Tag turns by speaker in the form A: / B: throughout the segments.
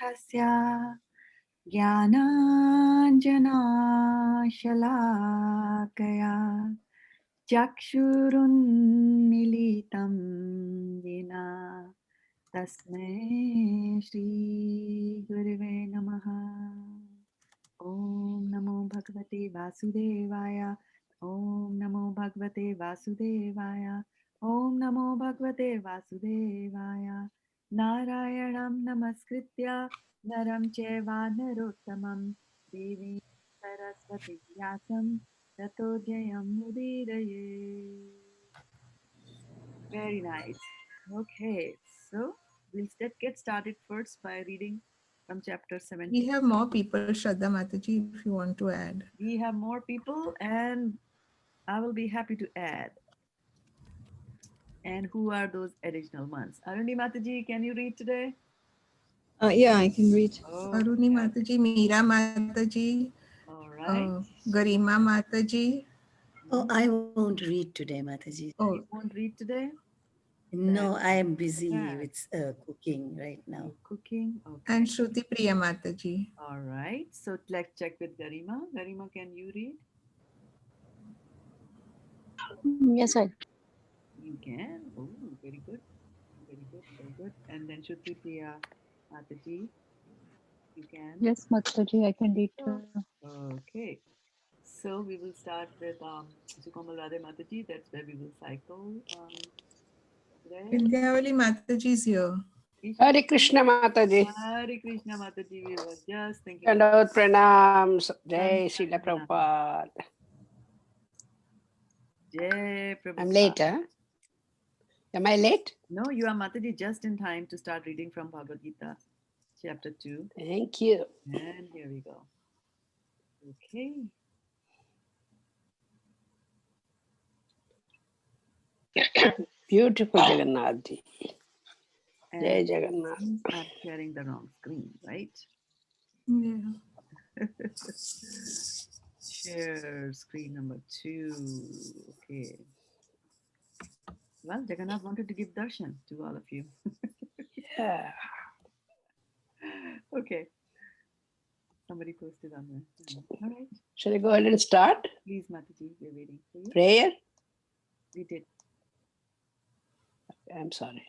A: Tasya Jnananjanashalakaya Chakshurunmilitam Yena Tasmai Shri Gurave Namaha. Om Namo Bhagavate Vasudevaya. Om Namo Bhagavate Vasudevaya. Om Namo Bhagavate Vasudevaya. Narayanam Namaskritya Naram Cheva Narottamam Devi Saraswati Vyasam Tato Jayam Mudiraye. Very nice. Okay, so we'll get started first by reading from chapter 17.
B: We have more people, Shraddha Mataji, if you want to add.
A: We have more people, and I will be happy to add. And who are those additional ones? Arundi Mataji, can you read today?
C: Yeah, I can read.
A: Oh,
B: Aruni Mataji, Meera Mataji,
A: all right.
B: Garima Mataji.
D: Oh, I won't read today, Mataji.
B: Oh,
A: You won't read today?
D: No, I am busy
A: Sad.
D: with cooking right now.
A: You're cooking? Okay.
B: and Shruti Priya Mataji.
A: All right. So let's check with Garima. Garima, can you read?
E: Yes, I.
A: You can. Oh, very good. Very good. Very good. And then Shruti Priya Mataji, you can.
E: Yes, Mataji, I can read too.
A: Okay. So we will start with Sukomal Radhe Mataji. That's where we will cycle today.
B: Vidyavali Mataji is here.
F: Hare Krishna Mataji.
A: Hare Krishna Mataji. We were just thinking.
F: And out pranams. Jai Srila Prabhupada.
A: Jai Prabhupada.
F: I'm late, huh? Am I late?
A: No, you are Mataji just in time to start reading from Bhagavad Gita, chapter 2.
F: Thank you.
A: And here we go. Okay.
F: Beautiful Jagannath ji.
A: And
F: Jai Jagannath.
A: I'm sharing the wrong screen, right?
B: Yeah.
A: Share screen number 2. Okay. Well, Jagannath wanted to give darshan to all of you.
F: Yeah.
A: Okay. Somebody posted on there. All right.
F: Shall I go ahead and start?
A: Please, Mataji, we're waiting for you.
F: Prayer?
A: We did.
F: I'm sorry.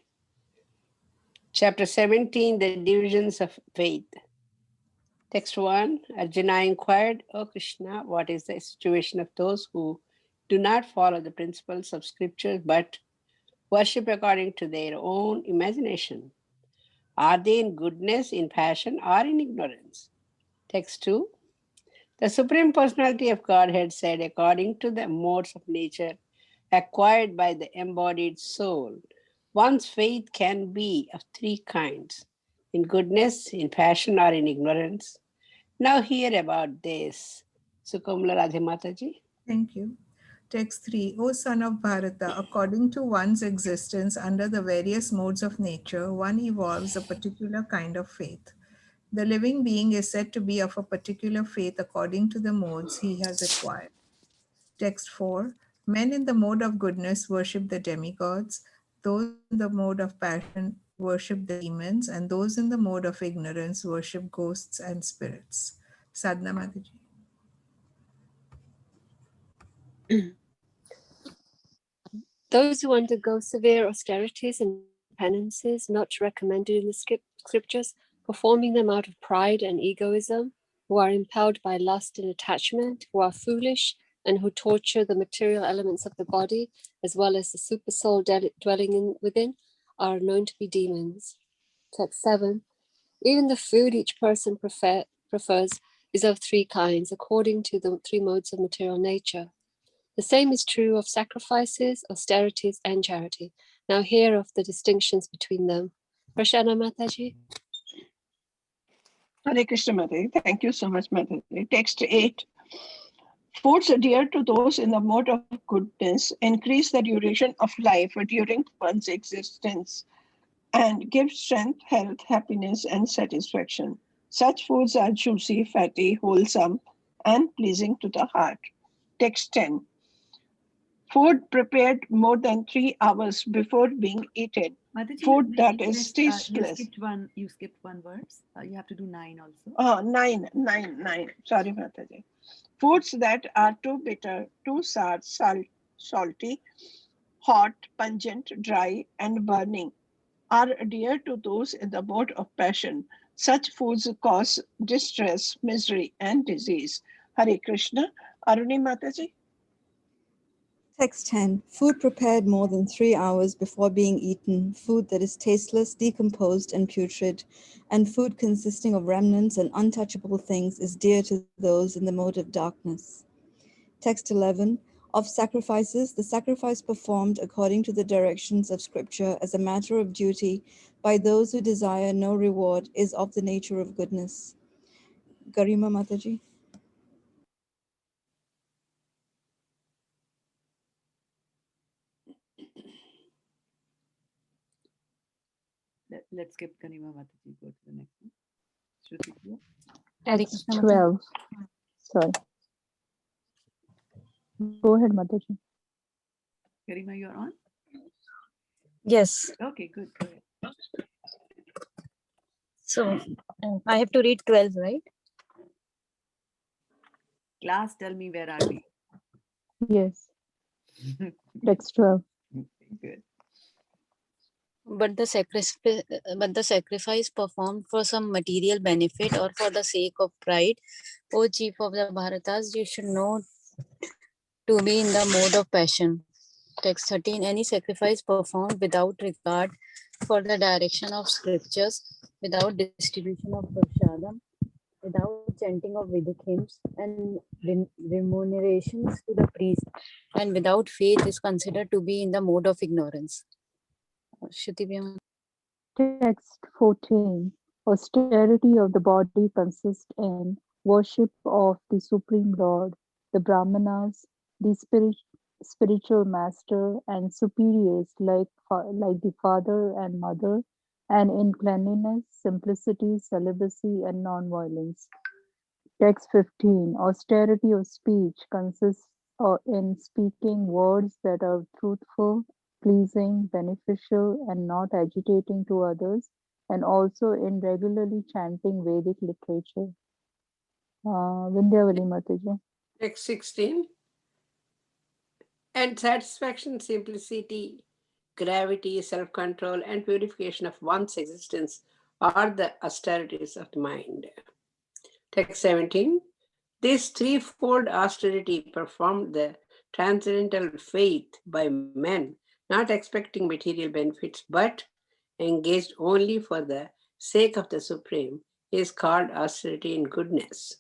F: Chapter 17, the divisions of faith. Text 1, Arjuna inquired, O Krishna, what is the situation of those who do not follow the principles of scriptures but worship according to their own imagination? Are they in goodness, in passion, or in ignorance? Text 2, the Supreme Personality of Godhead said, according to the modes of nature acquired by the embodied soul, one's faith can be of 3 kinds, in goodness, in passion, or in ignorance. Now hear about this. Sukomala Radhe Mataji.
B: Thank you. Text 3. O son of Bharata, according to one's existence under the various modes of nature, one evolves a particular kind of faith. The living being is said to be of a particular faith according to the modes he has acquired. Text 4. Men in the mode of goodness worship the demigods, those in the mode of passion worship the demons, and those in the mode of ignorance worship ghosts and spirits. Sadhana Mataji.
G: Those who undergo severe austerities and penances not recommended in the scriptures, performing them out of pride and egoism, who are impelled by lust and attachment, who are foolish, and who torture the material elements of the body, as well as the super soul dwelling within, are known to be demons. Text 7. Even the food each person prefers is of 3 kinds, according to the 3 modes of material nature. The same is true of sacrifices, austerities, and charity. Now hear of the distinctions between them. Prashana Mataji.
H: Hare Krishna Mataji. Thank you so much, Mataji. Text 8. Foods adhere to those in the mode of goodness, increase the duration of life during one's existence, and give strength, health, happiness, and satisfaction. Such foods are juicy, fatty, wholesome, and pleasing to the heart. Text 10. Food prepared more than 3 hours before being eaten
A: Mataji,
H: Food that
A: you
H: is
A: missed, you
H: tasteless.
A: skipped one. You skipped one words. You have to do 9 also.
H: Oh, nine. Sorry, Mataji. Foods that are too bitter, too sour, salty, hot, pungent, dry, and burning are dear to those in the mode of passion. Such foods cause distress, misery, and disease. Hare Krishna. Aruni Mataji.
C: Text 10. Food prepared more than 3 hours before being eaten, food that is tasteless, decomposed, and putrid, and food consisting of remnants and untouchable things is dear to those in the mode of darkness. Text 11. Of sacrifices, the sacrifice performed according to the directions of Scripture as a matter of duty by those who desire no reward is of the nature of goodness. Garima Mataji.
A: Let's skip Kanima Mataji. Go to the next one. Shruti Priya.
E: Text 12. Sorry. Go ahead, Mataji.
A: Karima, you're on?
E: Yes.
A: Okay, good. Go ahead.
E: So I have to read 12, right?
A: Class, tell me where are we?
E: Yes. Text 12.
A: Good.
I: But the sacrifice performed for some material benefit or for the sake of pride, O chief of the Bharatas, you should know to be in the mode of passion. Text 13. Any sacrifice performed without regard for the direction of scriptures, without distribution of prashadam, without chanting of Vedic hymns and remunerations to the priest, and without faith is considered to be in the mode of ignorance. Shruti Bhima.
E: Text 14. Austerity of the body consists in worship of the Supreme Lord, the Brahmanas, the spiritual master, and superiors like the father and mother, and in cleanliness, simplicity, celibacy, and non-violence. Text 15. Austerity of speech consists in speaking words that are truthful, pleasing, beneficial, and not agitating to others, and also in regularly chanting Vedic literature. Vindhyavali Mataji.
F: Text 16. And satisfaction, simplicity, gravity, self-control, and purification of one's existence are the austerities of the mind. Text 17. This threefold austerity performed the transcendental faith by men, not expecting material benefits, but engaged only for the sake of the Supreme, is called austerity in goodness.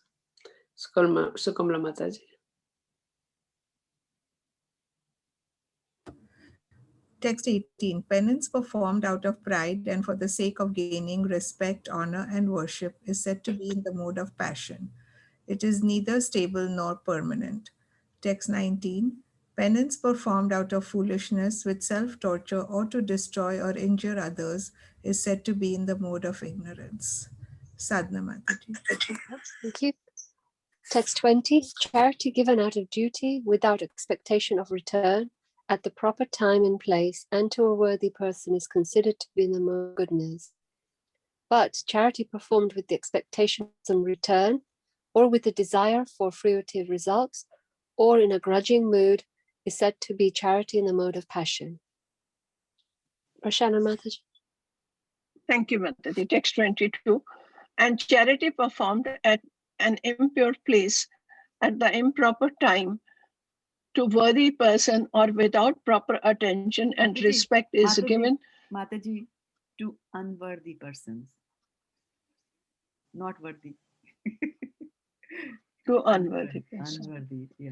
F: Sukamala Mataji.
B: Text 18. Penance performed out of pride and for the sake of gaining respect, honor, and worship is said to be in the mode of passion. It is neither stable nor permanent. Text 19. Penance performed out of foolishness with self torture or to destroy or injure others is said to be in the mode of ignorance. Sadhana Mataji.
G: Thank you. Text 20. Charity given out of duty without expectation of return at the proper time and place and to a worthy person is considered to be in the mode of goodness. But charity performed with the expectation of some return or with the desire for fruitive results or in a grudging mood is said to be charity in the mode of passion. Prashana Mataji.
H: Thank you, Mataji. Text 22. And charity performed at an impure place at the improper time to worthy person or without proper attention and
A: Mataji,
H: respect is given.
A: Mataji, to unworthy persons. Not worthy.
H: To unworthy person.
A: Unworthy, yeah.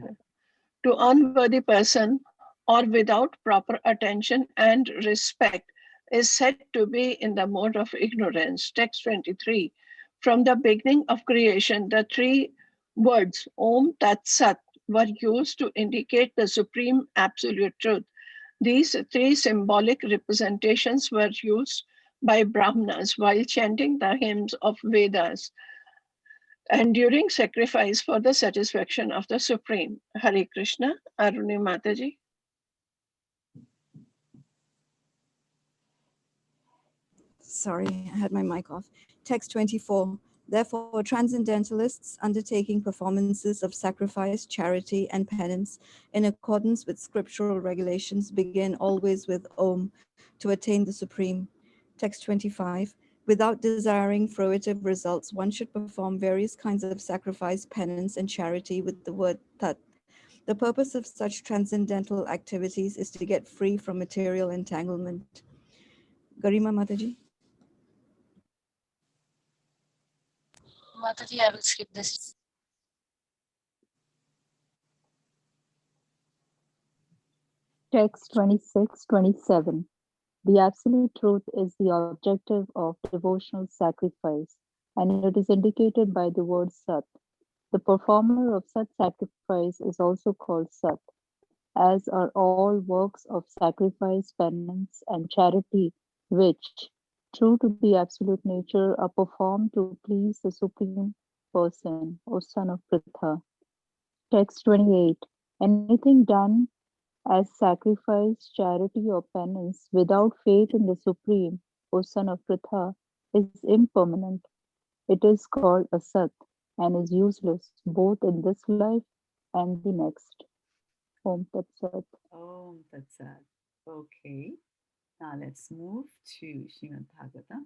H: To unworthy person or without proper attention and respect is said to be in the mode of ignorance. Text 23. From the beginning of creation, the three words Om Tat Sat were used to indicate the supreme absolute truth. These three symbolic representations were used by Brahmanas while chanting the hymns of Vedas and during sacrifice for the satisfaction of the Supreme. Hare Krishna. Aruni Mataji.
C: Sorry, I had my mic off. Text 24. Therefore, transcendentalists undertaking performances of sacrifice, charity, and penance in accordance with scriptural regulations begin always with Om to attain the Supreme. Text 25. Without desiring fruitive results, one should perform various kinds of sacrifice, penance, and charity with the word Tat. The purpose of such transcendental activities is to get free from material entanglement. Garima Mataji?
I: Mataji, I will skip this.
E: Text 26, 27. The absolute truth is the objective of devotional sacrifice, and it is indicated by the word Sat. The performer of such sacrifice is also called Sat, as are all works of sacrifice, penance, and charity, which, true to the absolute nature, are performed to please the Supreme Person, O son of Pritha. Text 28. Anything done as sacrifice, charity, or penance without faith in the Supreme, O son of Pritha, is impermanent. It is called a Sat and is useless both in this life and the next. Om Tat Sat.
A: Om Tat Sat. Okay. Now let's move to Srimad Bhagavatam.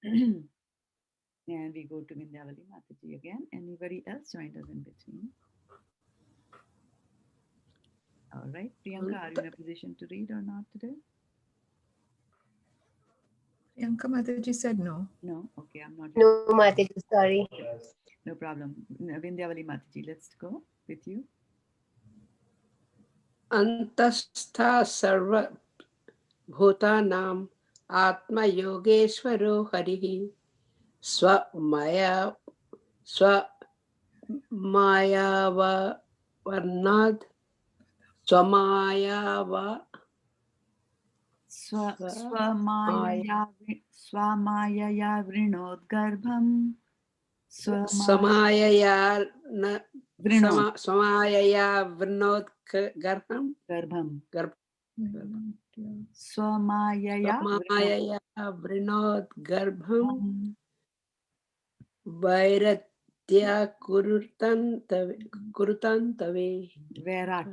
A: And we go to Vindhyavali Mataji again. Anybody else joined us in between? All right. Priyanka, are you in a position to read or not today?
B: Priyanka Mataji said no.
A: No? Okay, I'm not.
J: No, Mataji, sorry.
A: No problem. Vindhyavali Mataji, let's go with you.
F: Antastha sarva bhutanam atma yogeshwaro harihi swamaya swamayava varnad swamayava
A: Swamayaya vrinodgarbham.
F: Samayaya vrinod
A: Garbham.
B: Mm,
A: Swamayaya
F: vrinod garbham vairatya kurutantave.
A: Virat.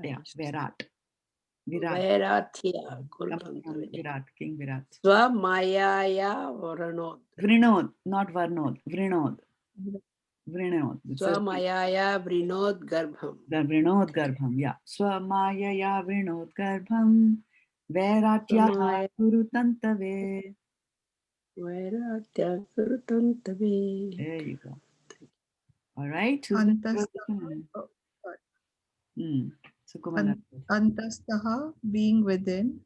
F: Vairatya kurutantave.
A: Virat, King Virat.
F: Swamayaya vrinod.
A: Vrinod, not Varnod. Vrinod.
F: Swamayaya vrinod garbham.
A: The Vrinod Garbham, yeah. Swamayaya Vrinod Garbham. Vairatya Kurutantave.
F: Vairatya kurutantave.
A: There you go. All right.
B: Antastaha, being within,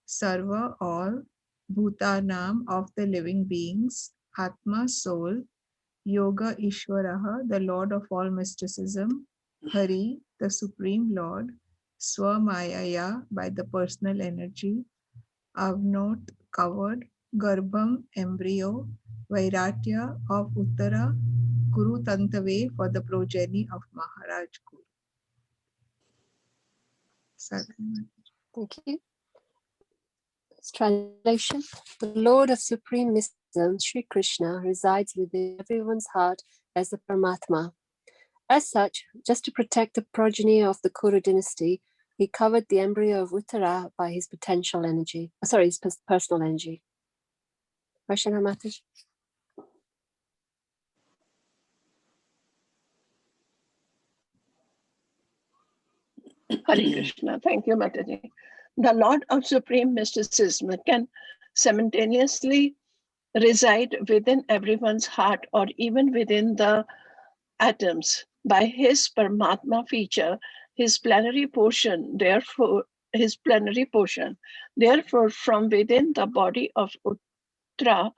B: Sarva, all, Bhutanam, of the living beings, Atma, soul, Yoga Ishwaraha, the Lord of all mysticism, Hari, the Supreme Lord, Swamayaya, by the personal energy, Avnot, covered, Garbham, embryo, Vairatya, of Uttara, Kuru Tantave, for the progeny of Maharaj Kuru.
G: Thank you. Translation. The Lord of Supreme Mysticism, Sri Krishna, resides within everyone's heart as the Paramatma. As such, just to protect the progeny of the Kuru dynasty, he covered the embryo of Uttara by his potential energy. His personal energy. Vaishnav Mataji.
H: Hare Krishna. Thank you, Mataji. The Lord of Supreme Mysticism can simultaneously reside within everyone's heart or even within the atoms by his Paramatma feature, his plenary portion, therefore, from within the body of Uttara,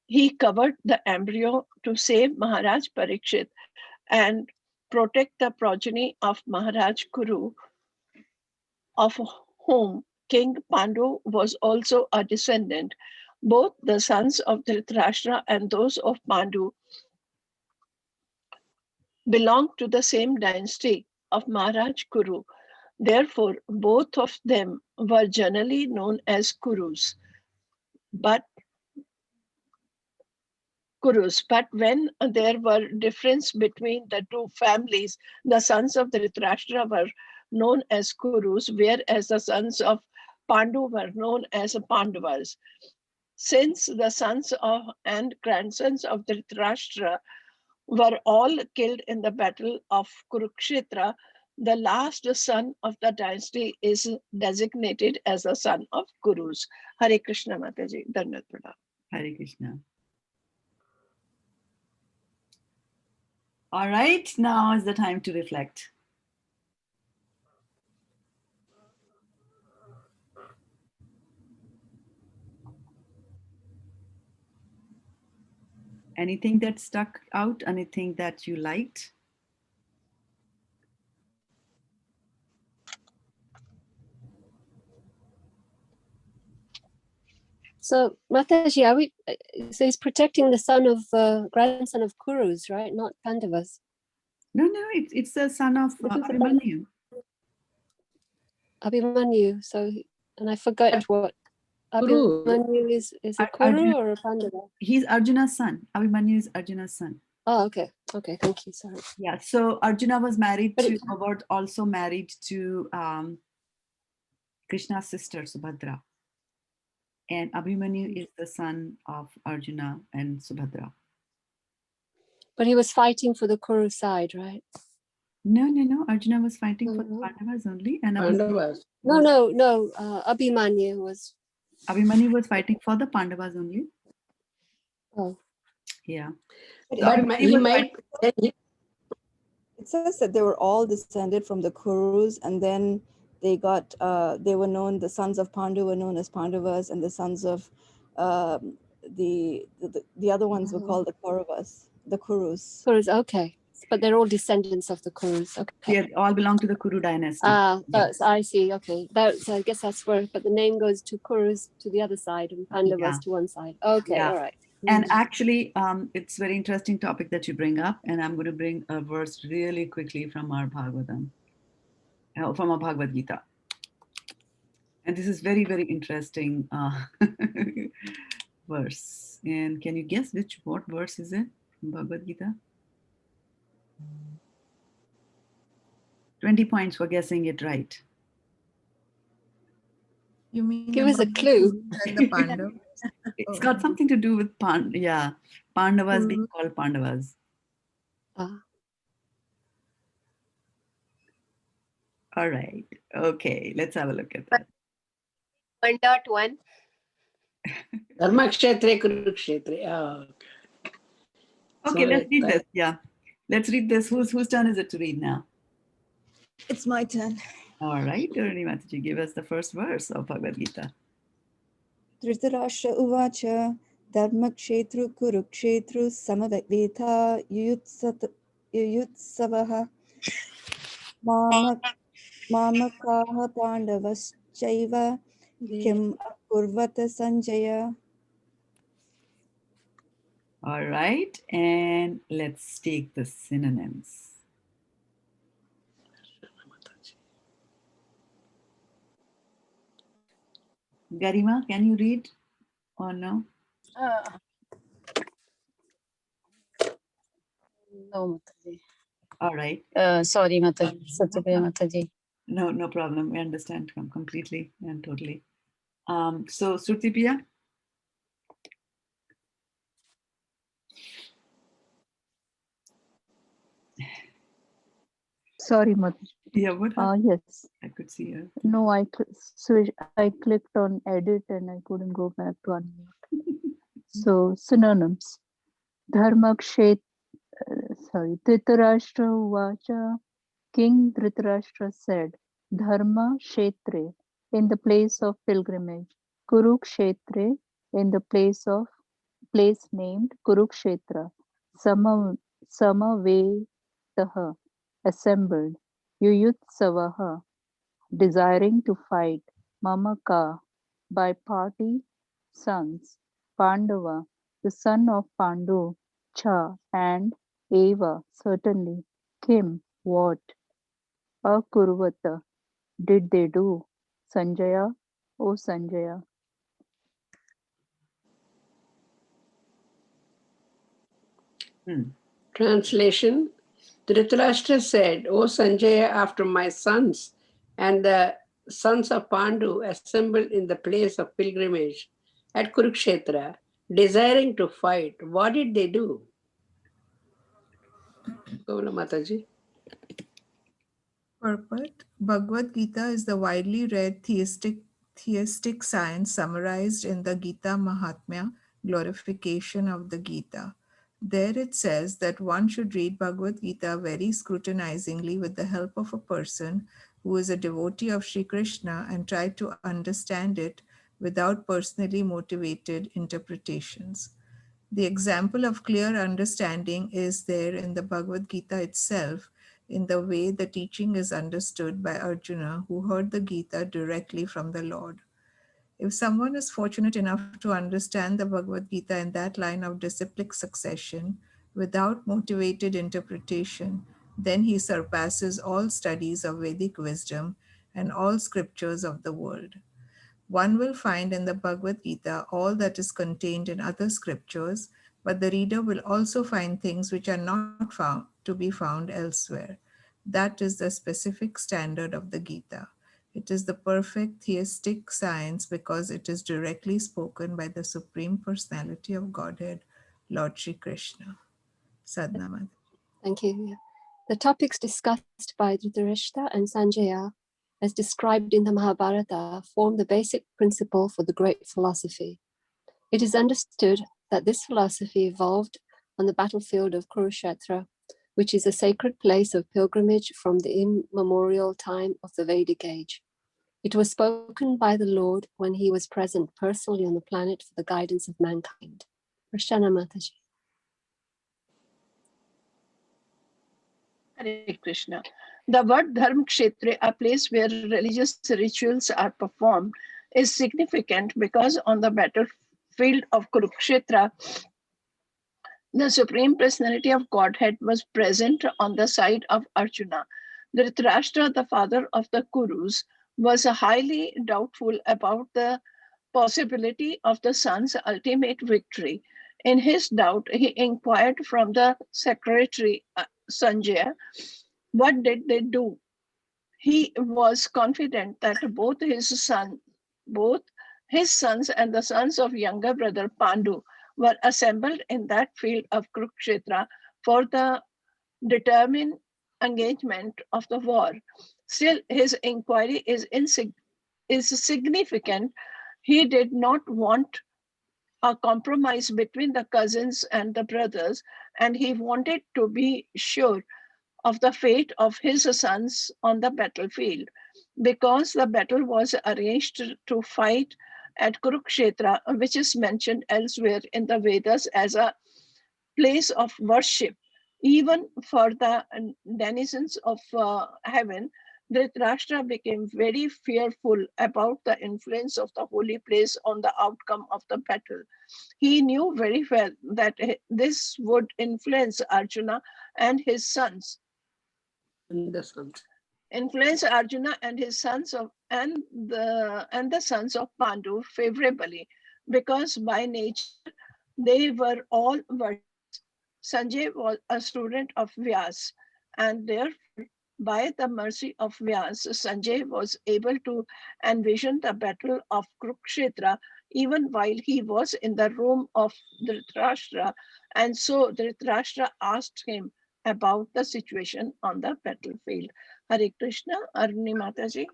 H: he covered the embryo to save Maharaj Parikshit and protect the progeny of Maharaj Kuru, of whom King Pandu was also a descendant. Both the sons of Dhritarashtra and those of Pandu belonged to the same dynasty of Maharaj Kuru. Therefore, both of them were generally known as Kurus. But Kurus. But when there were difference between the two families, the sons of Dhritarashtra were known as Kurus, whereas the sons of Pandu were known as Pandavas. Since the sons of and grandsons of Dhritarashtra were all killed in the battle of Kurukshetra, the last son of the dynasty is designated as the son of Kurus. Hare Krishna Mataji, Dhanvat Pradam.
A: Hare Krishna. All right, now is the time to reflect. Anything that stuck out? Anything that you liked?
G: So Mataji, so he's protecting the son of grandson of Kurus, right? Not Pandavas.
A: No, it's the son of Abhimanyu.
G: Abhimanyu. So, and I forgot what
F: Kuru.
G: Abhimanyu is a Kuru or a Pandava?
A: He's Arjuna's son. Abhimanyu is Arjuna's son.
G: Oh, okay. Okay, thank you. Sorry.
A: Yeah, so Arjuna was married to, also married to Krishna's sister Subhadra. And Abhimanyu is the son of Arjuna and Subhadra.
G: But he was fighting for the Kuru side, right?
A: No. Arjuna was fighting for the Pandavas only. And
F: Pandavas.
G: No. Abhimanyu was.
A: Abhimanyu was fighting for the Pandavas only.
G: Oh.
A: Yeah.
C: But
F: he might.
C: It says that they were all descended from the Kurus, and then they got they were known, the sons of Pandu were known as Pandavas, and the sons of the other ones were called the Kauravas, the Kurus.
G: Kurus, okay. But they're all descendants of the Kurus. Okay.
A: Yeah, all belong to the Kuru dynasty.
G: Yes. I see. Okay. So I guess that's where, but the name goes to Kurus to the other side and Pandavas to one side. Okay, all right.
A: And actually, it's a very interesting topic that you bring up, and I'm going to bring a verse really quickly from our Bhagavatam, from our Bhagavad Gita. And this is very, very interesting verse. And can you guess what verse is it from Bhagavad Gita? 20 points for guessing it right.
B: You mean
G: give us a clue?
B: And the Pandavas?
A: It's got something to do with Pandavas being called Pandavas. All right. Okay, let's have a look at that.
J: 1.1.
F: Dharmakshetre Kurukshetre.
A: Okay, let's read this. Yeah. Let's read this. Whose turn is it to read now?
C: It's my turn.
A: All right, Dhirani Mataji, give us the first verse of Bhagavad Gita.
C: Dhritarashtra uvacha dharmakshetru kurukshetru samaveta yuyutsavaha mamakaha pandavaschaiva kim akurvata sanjaya.
A: All right, and let's take the synonyms. Garima, can you read or no?
I: No, Mataji.
A: All right.
I: Sorry, Mataji. Satyapriya Mataji.
A: No problem. We understand completely and totally. So, Srutipriya?
E: Sorry, Mataji.
A: Yeah, what happened?
E: Yes.
A: I could see her.
E: No, I clicked on edit and I couldn't go back to unmute. So synonyms. Dhritarashtra Vacha. King Dhritarashtra said, Dharma Kshetre, in the place of pilgrimage, Kurukshetre, in the place named Kurukshetra, Samavetaha, assembled, Yuyutsavaha, desiring to fight, Mamaka, by party sons, Pandava, the son of Pandu, Cha, and Eva, certainly, Kim, what? Akurvata, did they do? Sanjaya, O Sanjaya.
F: Translation: Dhritarashtra said, O Sanjaya, after my sons and the sons of Pandu assembled in the place of pilgrimage at Kurukshetra, desiring to fight, what did they do? Govala Mataji.
B: Purport: Bhagavad Gita is the widely read theistic science summarized in the Gita Mahatmya, glorification of the Gita. There it says that one should read Bhagavad Gita very scrutinizingly with the help of a person who is a devotee of Sri Krishna and try to understand it without personally motivated interpretations. The example of clear understanding is there in the Bhagavad Gita itself, in the way the teaching is understood by Arjuna, who heard the Gita directly from the Lord. If someone is fortunate enough to understand the Bhagavad Gita in that line of disciplic succession, without motivated interpretation, then he surpasses all studies of Vedic wisdom and all scriptures of the world. One will find in the Bhagavad Gita all that is contained in other scriptures, but the reader will also find things which are not found to be found elsewhere. That is the specific standard of the Gita. It is the perfect theistic science because it is directly spoken by the Supreme Personality of Godhead, Lord Shri Krishna. Sadhna Mata.
G: Thank you. Yeah. The topics discussed by Dhritarashtra and Sanjaya, as described in the Mahabharata, form the basic principle for the great philosophy. It is understood that this philosophy evolved on the battlefield of Kurukshetra, which is a sacred place of pilgrimage from the immemorial time of the Vedic age. It was spoken by the Lord when he was present personally on the planet for the guidance of mankind. Prashana Mataji.
H: Hare Krishna. The word Dharm Kshetra, a place where religious rituals are performed, is significant because on the battlefield of Kurukshetra, the Supreme Personality of Godhead was present on the side of Arjuna. Dhritarashtra, the father of the Kurus, was highly doubtful about the possibility of the son's ultimate victory. In his doubt, he inquired from the secretary Sanjaya, what did they do? He was confident that both his sons and the sons of younger brother Pandu were assembled in that field of Kurukshetra for the determined engagement of the war. Still, his inquiry is significant. He did not want a compromise between the cousins and the brothers, and he wanted to be sure of the fate of his sons on the battlefield. Because the battle was arranged to fight at Kurukshetra, which is mentioned elsewhere in the Vedas as a place of worship, even for the denizens of heaven, Dhritarashtra became very fearful about the influence of the holy place on the outcome of the battle. He knew very well that this would influence Arjuna and his sons. Influence Arjuna and his sons and the sons of Pandu favorably, because by nature they were all virtuous. Sanjay was a student of Vyas, and therefore, by the mercy of Vyas, Sanjay was able to envision the battle of Kurukshetra even while he was in the room of Dhritarashtra. And so Dhritarashtra asked him about the situation on the battlefield. Hare Krishna, Aruni Mataji.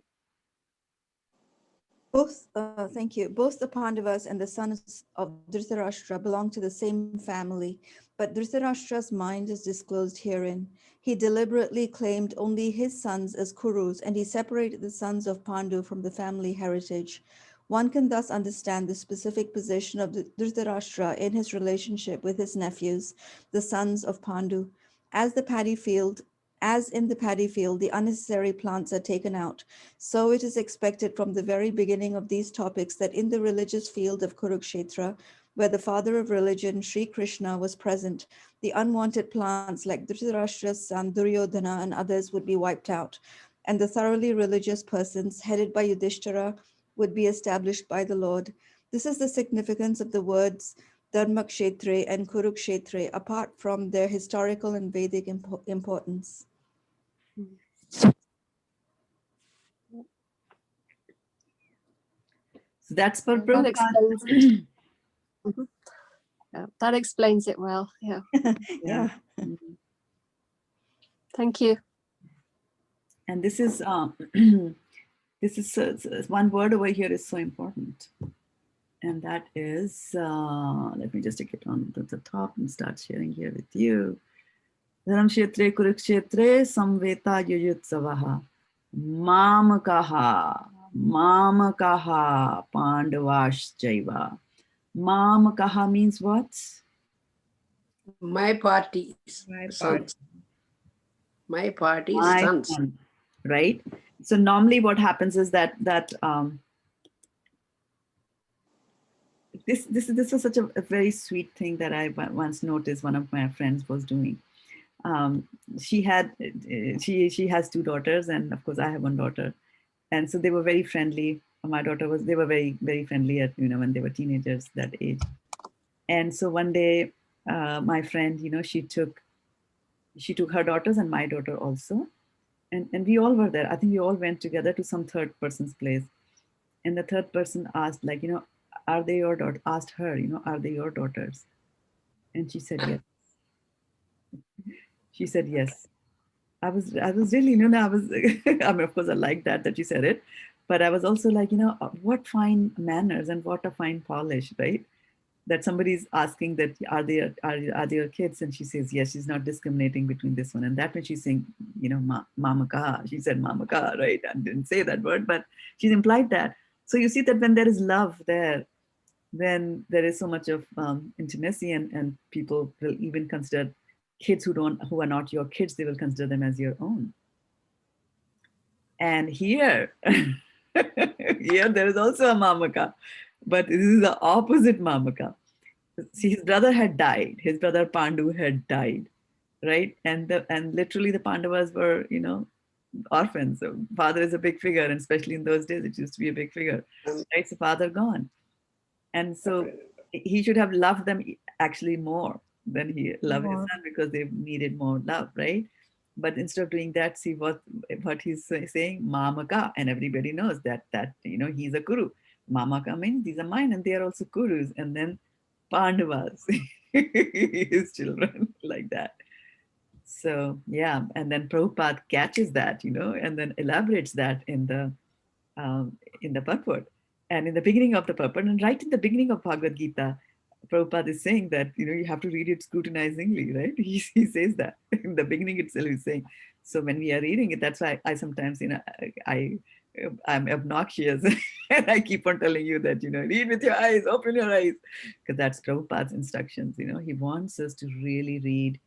C: Thank you. Both the Pandavas and the sons of Dhritarashtra belong to the same family, but Dhritarashtra's mind is disclosed herein. He deliberately claimed only his sons as Kurus, and he separated the sons of Pandu from the family heritage. One can thus understand the specific position of Dhritarashtra in his relationship with his nephews, the sons of Pandu. As in the paddy field, the unnecessary plants are taken out. So it is expected from the very beginning of these topics that in the religious field of Kurukshetra, where the father of religion, Sri Krishna, was present, the unwanted plants like Dhritarashtra's son Duryodhana and others would be wiped out, and the thoroughly religious persons headed by Yudhishthira would be established by the Lord. This is the significance of the words Dharmakshetre and Kurukshetre apart from their historical and Vedic importance.
A: So that's for
G: That explains it.
A: Prabhupada.
G: Mhm. Yeah, that explains it well. Yeah.
C: Yeah.
G: Thank you.
A: And this is this is one word over here is so important, and that is let me just take it on to the top and start sharing here with you. Dharam Kshetre Kurukshetre Samveta Yuyutsavaha Mamakaha Pandavash Mamakaha means what?
F: My party's
B: My
F: sons. My party's
A: My
F: sons.
A: son, right? So normally what happens is that this was such a very sweet thing that I once noticed one of my friends was doing. She has two daughters, and of course I have one daughter, and so they were very friendly. My daughter they were very very friendly at when they were teenagers that age. And so one day my friend she took her daughters and my daughter also, and we all were there. I think we all went together to some third person's place, and the third person asked are they your daughter? Asked her, are they your daughters? And she said yes. She said yes. I was really, I was, I mean, of course, I like that you said it, but I was also like, what fine manners and what a fine polish, right? That somebody's asking that are they your kids, and she says yes. She's not discriminating between this one and that one. She's saying, mama ka. She said mama ka, right? I didn't say that word, but she's implied that. So you see that when there is love there, then there is so much of intimacy, and people will even consider kids who are not your kids, they will consider them as your own. And here here there is also a mamaka, but this is the opposite mamaka. See, his brother had died, his brother Pandu had died, right? And literally the Pandavas were orphans. So father is a big figure, and especially in those days it used to be a big figure, right? So father gone, and so he should have loved them actually more than he loved his son, because they needed more love, right? But instead of doing that, see what he's saying, mamaka, and everybody knows that he's a kuru. Mamaka means these are mine, and they are also kurus, and then Pandavas, his children, like that. So yeah, and then Prabhupada catches that, and then elaborates that in the purport. And in the beginning of the purport, and right in the beginning of Bhagavad Gita, Prabhupada is saying that you have to read it scrutinizingly, right? He says that in the beginning itself. He's saying, so when we are reading it, that's why I sometimes I'm obnoxious and I keep on telling you that read with your eyes, open your eyes, because that's Prabhupada's instructions. He wants us to really read,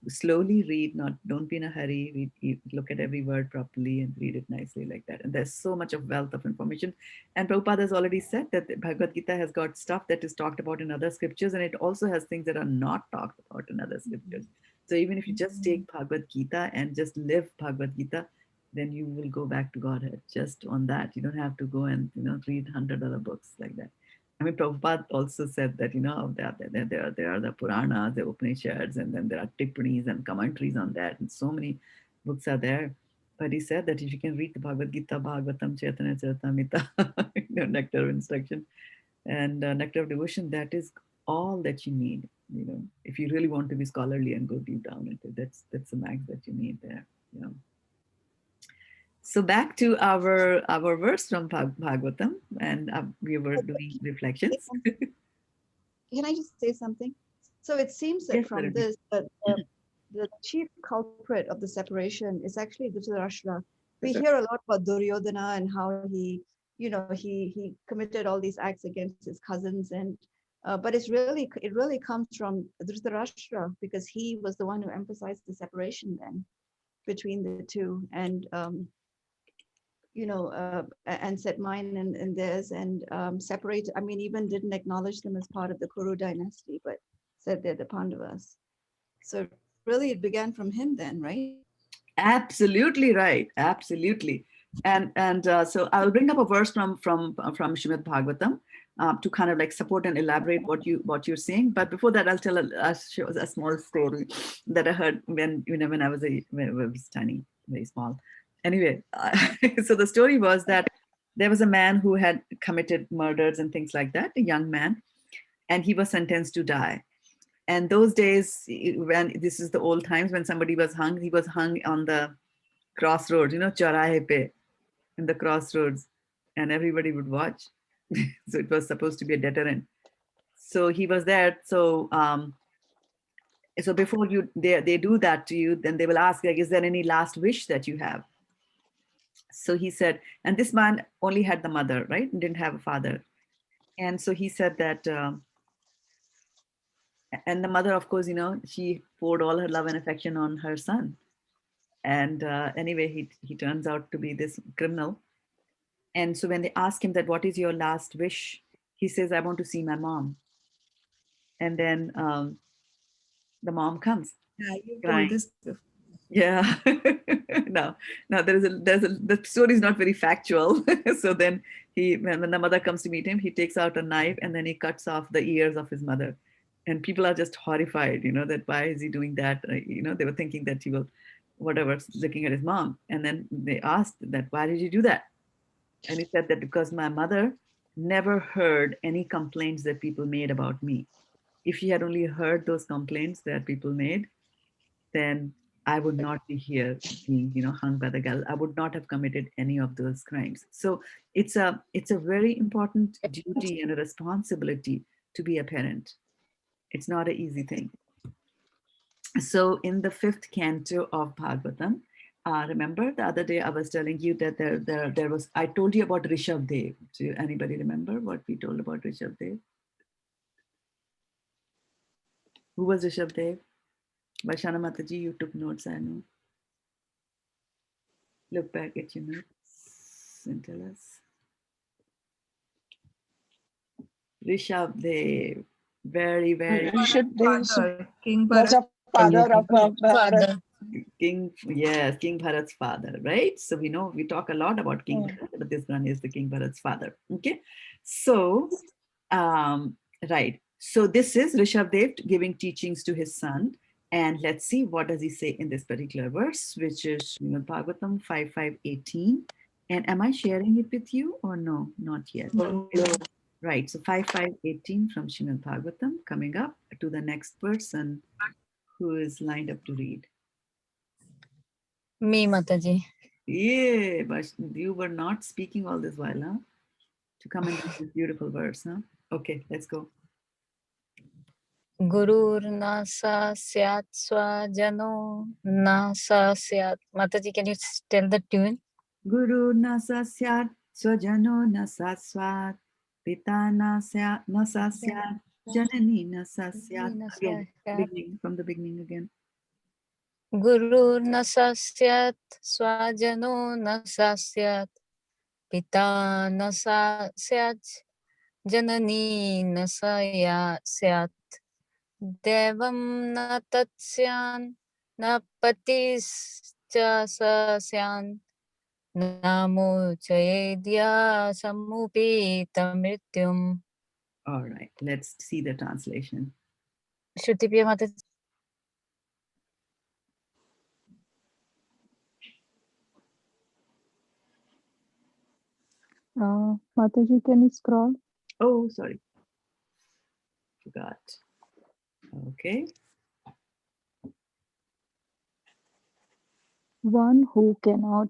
A: slowly read, don't be in a hurry, look at every word properly and read it nicely like that. And there's so much of wealth of information. And Prabhupada has already said that the Bhagavad Gita has got stuff that is talked about in other scriptures, and it also has things that are not talked about in other scriptures. So even if you just take Bhagavad Gita and just live Bhagavad Gita, then you will go back to Godhead just on that. You don't have to go and read 100 other books like that. I mean, Prabhupada also said that, there are the Puranas, the Upanishads, and then there are Tippanis and commentaries on that, and so many books are there. But he said that if you can read the Bhagavad Gita, Bhagavatam, Chaitanya Charitamrita, Nectar of Instruction, and Nectar of Devotion, that is all that you need. If you really want to be scholarly and go deep down into it, that's the max that you need there. So back to our verse from Bhagavatam, and we were doing reflections.
C: Can I just say something? So it seems that
A: Yes,
C: from
A: certainly.
C: this, that the chief culprit of the separation is actually Dhritarashtra. We hear a lot about Duryodhana and how he committed all these acts against his cousins, and but it really comes from Dhritarashtra, because he was the one who emphasized the separation then between the two, and and said mine and theirs, and separate. I mean, even didn't acknowledge them as part of the Kuru dynasty, but said they're the Pandavas. So really, it began from him then, right?
A: Absolutely right. Absolutely. And so I'll bring up a verse from Srimad Bhagavatam, to kind of like support and elaborate what you're saying. But before that, I'll tell a small story that I heard when I was tiny, very small. Anyway, so the story was that there was a man who had committed murders and things like that, a young man, and he was sentenced to die. And those days, when this is the old times, when somebody was hung, he was hung on the crossroads, Chaurahe pe, in the crossroads, and everybody would watch. So it was supposed to be a deterrent. So he was there. So before they do that to you, then they will ask, like, is there any last wish that you have? So he said, and this man only had the mother, right? Didn't have a father. And so he said that, and the mother, of course, she poured all her love and affection on her son. And anyway, he turns out to be this criminal. And so when they ask him that, what is your last wish? He says, I want to see my mom. And then the mom comes
B: Yeah, you
A: crying.
B: told this before.
A: Yeah. No, the story is not very factual. So then when the mother comes to meet him, he takes out a knife and then he cuts off the ears of his mother. And people are just horrified, that why is he doing that? They were thinking that he will, whatever, looking at his mom. And then they asked that, why did you do that? And he said that because my mother never heard any complaints that people made about me. If she had only heard those complaints that people made, then I would not be here being, hung by the gallows. I would not have committed any of those crimes. So it's a very important duty and a responsibility to be a parent. It's not an easy thing. So in the 5th canto of Bhagavatam, remember the other day I was telling you that there was, I told you about Rishabh Dev. Do anybody remember what we told about Rishabh Dev? Who was Rishabh Dev? Vaishana Mataji, you took notes, I know. Look back at your notes and tell us. Rishabh Dev, very, very
H: Rishabh Dev
B: King
H: was
B: Bharat.
H: a father of Bharat.
A: King Bharat's father, right? So we talk a lot about King Bharat, but this one is the King Bharat's father. Okay, so right. So this is Rishabh Dev giving teachings to his son, and let's see what does he say in this particular verse, which is Bhagavatam 5.5.18. And am I sharing it with you or no? Not yet.
F: No.
A: Right. So 5.5.18 from Srimad Bhagavatam, coming up to the next person who is lined up to read.
I: Me, Mataji.
A: Yeah, but you were not speaking all this while, huh? To come in this beautiful verse, huh? Okay, let's go.
I: Gurur sa syat swajano sa syat. Mataji, can you tell the tune?
A: Guru nasa syat swajano nasa swat pita nasa syat janani nasa syat. Again, beginning from the beginning again.
I: Gurur sa syat swajano sa syat pita sa syat janani sa syat devam na tatsyan na patischa sasyan namo chayedya samupita mrityum.
A: All right, let's see the translation.
I: Shruti Priya Mataji.
E: Mataji, can you scroll?
A: Oh, sorry. Forgot. Okay.
E: One who cannot,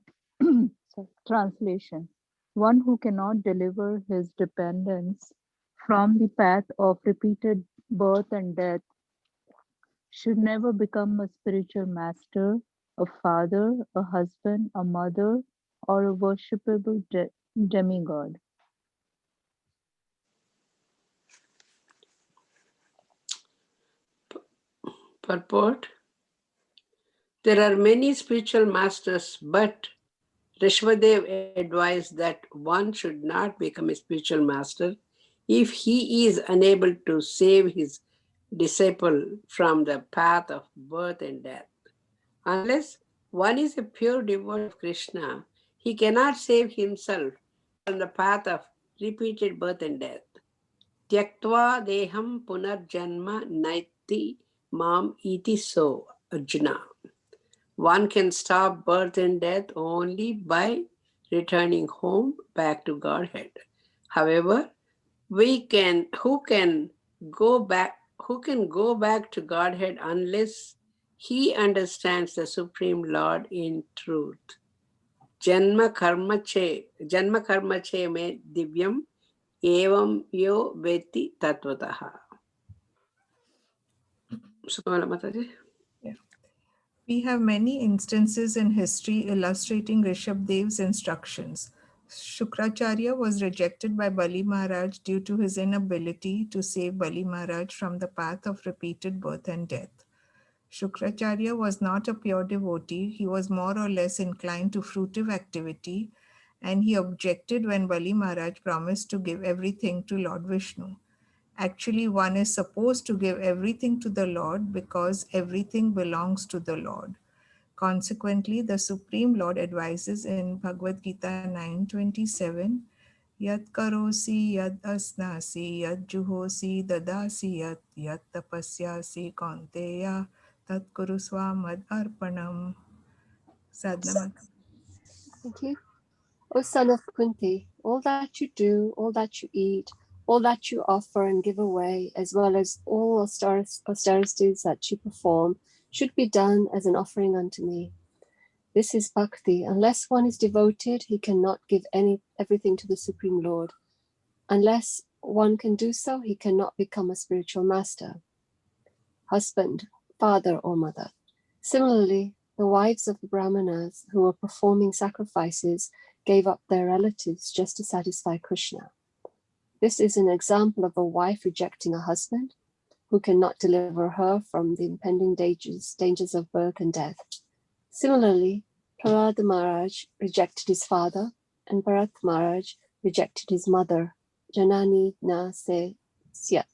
E: translation, one who cannot deliver his dependents from the path of repeated birth and death should never become a spiritual master, a father, a husband, a mother, or a worshipable demigod.
F: Purport. There are many spiritual masters, but Rishvadev advised that one should not become a spiritual master if he is unable to save his disciple from the path of birth and death. Unless one is a pure devotee of Krishna, he cannot save himself from the path of repeated birth and death. Tyaktva deham punarjanma naiti mam iti so, Arjuna. One can stop birth and death only by returning home back to Godhead. However, who can go back to Godhead unless he understands the Supreme Lord in truth. Janma karma che me divyam evam yo veti tattvataha. Sukamala Mataji.
B: Yeah. We have many instances in history illustrating Rishabh Dev's instructions. Shukracharya was rejected by Bali Maharaj due to his inability to save Bali Maharaj from the path of repeated birth and death. Shukracharya was not a pure devotee, he was more or less inclined to fruitive activity, and he objected when Bali Maharaj promised to give everything to Lord Vishnu. Actually, one is supposed to give everything to the Lord because everything belongs to the Lord. Consequently, the Supreme Lord advises in Bhagavad Gita 9:27, Yat karosi yad asnasi yad juhosi dadasi yat tapasyasi kaunteya tat kurusva mad arpanam. Sadhana.
G: Thank you. O son of Kunti, all that you do, all that you eat, all that you offer and give away, as well as all austerities that you perform, should be done as an offering unto me. This is bhakti. Unless one is devoted, he cannot give everything to the Supreme Lord. Unless one can do so, he cannot become a spiritual master, husband, father, or mother. Similarly, the wives of the Brahmanas who were performing sacrifices gave up their relatives just to satisfy Krishna. This is an example of a wife rejecting a husband who cannot deliver her from the impending dangers of birth and death. Similarly, Prahlada Maharaj rejected his father, and Bharat Maharaj rejected his mother, Janani na se syat.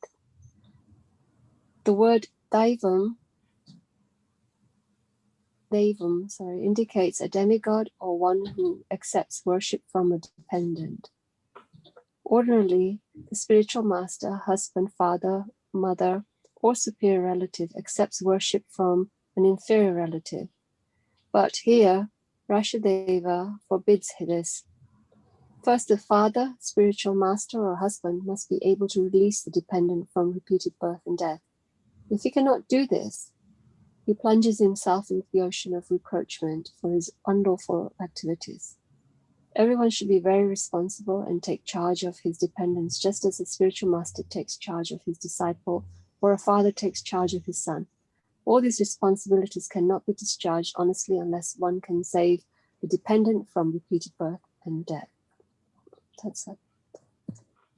G: The word Daivam indicates a demigod or one who accepts worship from a dependent. Ordinarily, the spiritual master, husband, father, mother, or superior relative accepts worship from an inferior relative. But here, Rashadeva forbids this. First, the father, spiritual master, or husband must be able to release the dependent from repeated birth and death. If he cannot do this, he plunges himself into the ocean of reproachment for his unlawful activities. Everyone should be very responsible and take charge of his dependents, just as a spiritual master takes charge of his disciple or a father takes charge of his son. All these responsibilities cannot be discharged honestly unless one can save the dependent from repeated birth and death. That's it.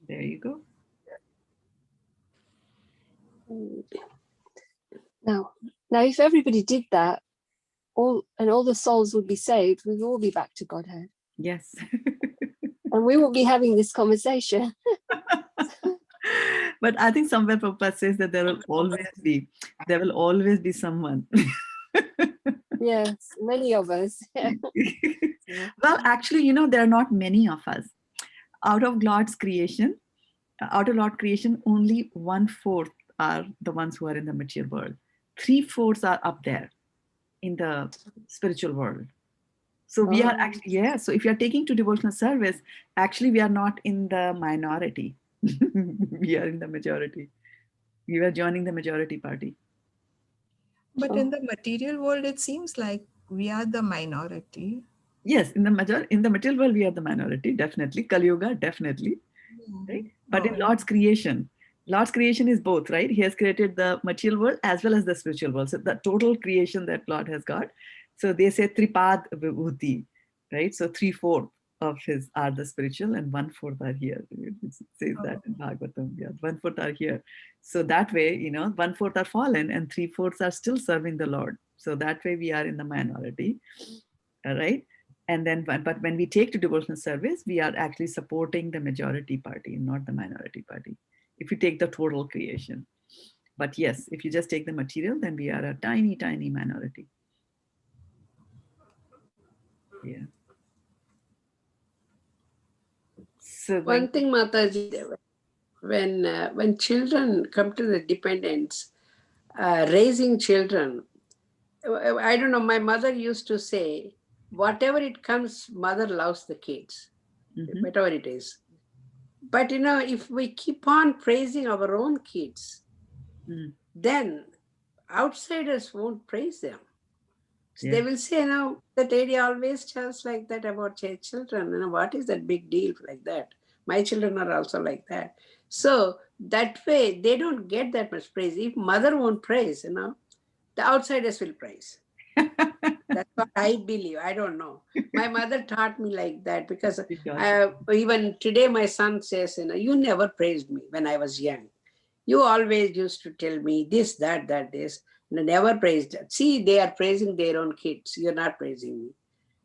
A: There you go.
G: Now, if everybody did that, all the souls would be saved, we would all be back to Godhead.
A: Yes.
G: And we won't be having this conversation.
A: But I think somewhere Prabhupada says that there will always be someone.
G: Yes, many of us.
A: Well, actually, there are not many of us. Out of Lord's creation, only 1/4 are the ones who are in the material world. 3/4 are up there in the spiritual world. So we are actually, so if you are taking to devotional service, actually we are not in the minority. We are in the majority. We are joining the majority party.
B: But in the material world, it seems like we are the minority.
A: Yes, in the material world, we are the minority, definitely. Kali Yuga, definitely. Right? But in Lord's creation is both, right? He has created the material world as well as the spiritual world. So the total creation that Lord has got. So they say Tripad Vibhuti, right? So 3/4 of his are the spiritual and 1/4 are here. It says that in Bhagavatam. Yeah, 1/4 are here. So that way, 1/4 are fallen and 3/4 are still serving the Lord. So that way we are in the minority, right? And then, but when we take to devotional service, we are actually supporting the majority party, not the minority party. If you take the total creation. But yes, if you just take the material, then we are a tiny, tiny minority. Yeah. So
F: One thing, Mataji, when children come to the dependents, raising children, I don't know, my mother used to say, whatever it comes, mother loves the kids, whatever it is. But if we keep on praising our own kids, then outsiders won't praise them. So they will say, that lady always tells like that about children. What is that big deal like that? My children are also like that. So that way, they don't get that much praise. If mother won't praise, the outsiders will praise. That's what I believe. I don't know. My mother taught me like that because even today my son says, you never praised me when I was young. You always used to tell me this, that, this. Never praised. See, they are praising their own kids. You're not praising me.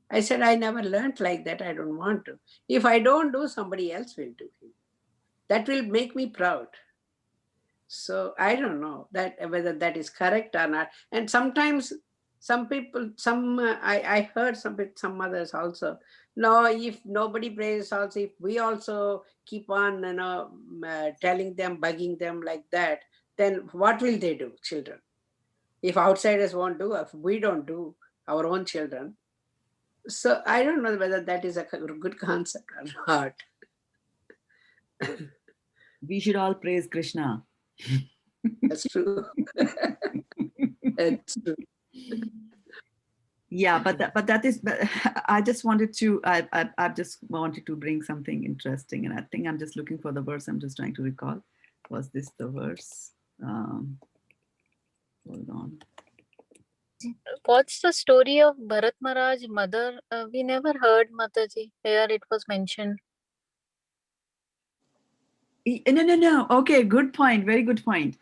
F: I said, I never learned like that. I don't want to. If I don't do, somebody else will do it. That will make me proud. So I don't know that whether that is correct or not. And sometimes some people, I heard some mothers also. No, if nobody praises also, if we also keep on telling them, bugging them like that, then what will they do, children? If outsiders won't do, if we don't do our own children. So I don't know whether that is a good concept or not.
A: We should all praise Krishna.
F: That's true. That's true.
A: Yeah, but that is. But I just wanted to. I just wanted to bring something interesting, and I think I'm just looking for the verse. I'm just trying to recall. Was this the verse? Hold on.
I: What's the story of Bharat Maharaj mother? We never heard, Mataji. Here it was mentioned.
A: No. Okay, good point. Very good point.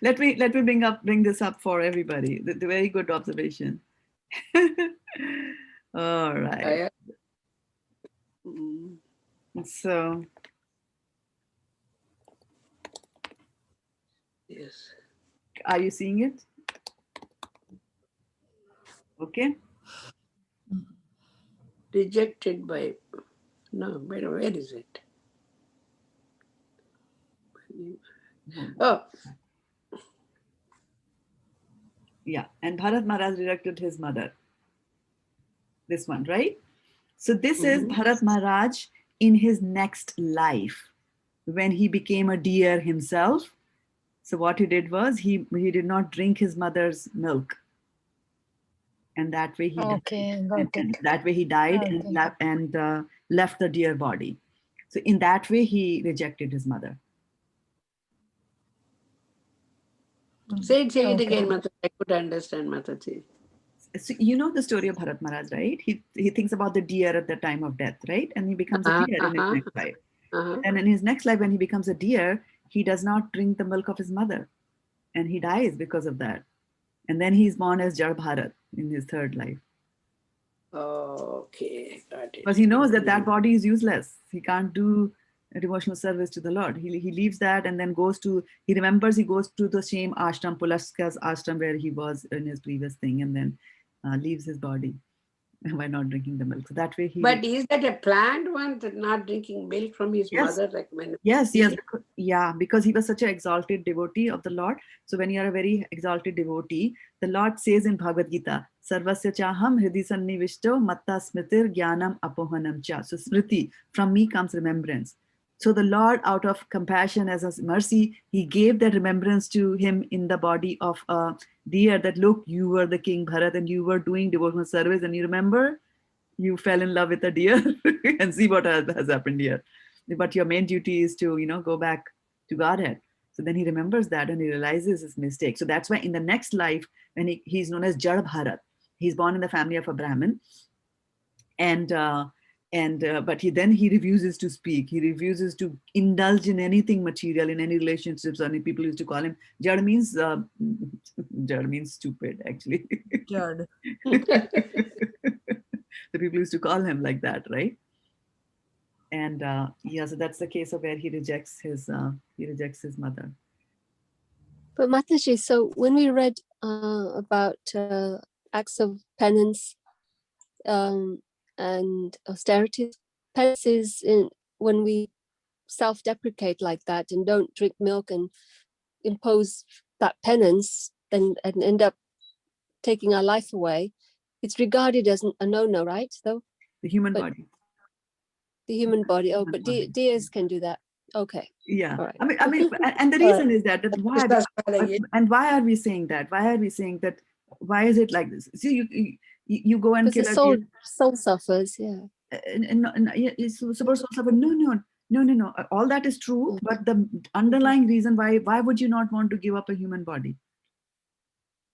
A: let me bring this up for everybody. The very good observation. All right. So,
F: yes.
A: Are you seeing it? Okay.
F: Rejected by, no, where is it? Oh.
A: Yeah, and Bharat Maharaj rejected his mother. This one, right? So this is Bharat Maharaj in his next life, when he became a deer himself. So what he did was he did not drink his mother's milk, and that way he died. And that way he died and left the deer body. So in that way he rejected his mother.
F: Say it again, Mataji. I could understand, Mataji.
A: So you know the story of Bharat Maharaj, right? He thinks about the deer at the time of death, right? And he becomes a deer in his next life. And in his next life, when he becomes a deer, he does not drink the milk of his mother, and he dies because of that. And then he's born as Jad Bharat in his third life.
F: Okay, got it.
A: Because he knows that body is useless. He can't do a devotional service to the Lord. He leaves that and then goes to the same ashram, Pulaska's ashram, where he was in his previous thing, and then leaves his body by not drinking the milk. So that way he.
F: But is that a planned one, that not drinking milk from his mother? Like when
A: Yes. Because he was such an exalted devotee of the Lord. So when you are a very exalted devotee, the Lord says in Bhagavad Gita, Sarvasya chaham hridi sannivishto matta smritir jnanam apohanam cha. So smriti, from me comes remembrance. So the Lord, out of compassion as a mercy, he gave that remembrance to him in the body of a deer, that look, you were the King Bharat and you were doing devotional service, and you remember you fell in love with a deer and see what has happened here. But your main duty is to, go back to Godhead. So then he remembers that and he realizes his mistake. So that's why in the next life, when he's known as Jad Bharat, he's born in the family of a Brahmin. But he refuses to speak. He refuses to indulge in anything material, in any relationships. And people used to call him Jad means stupid, actually.
B: Jad.
A: The people used to call him like that, right? And so that's the case of where he rejects his mother.
G: But Mataji, so when we read about acts of penance and austerities, penance is when we self-deprecate like that and don't drink milk and impose that penance and end up taking our life away, it's regarded as a no-no, right? Though
A: The human
G: but
A: body.
G: the human body. Oh,
A: Human
G: but
A: body.
G: deers can do that. Okay.
A: Yeah.
G: All right.
A: I mean, and the reason is that why?
F: Krishna's
A: And why are we saying that? Why are we saying that? Why is it like this? See, you go and
G: Because
A: kill
G: the
A: a deer.
G: soul suffers. Yeah.
A: And yeah, it's supposed to suffer. No. All that is true, but the underlying reason why would you not want to give up a human body?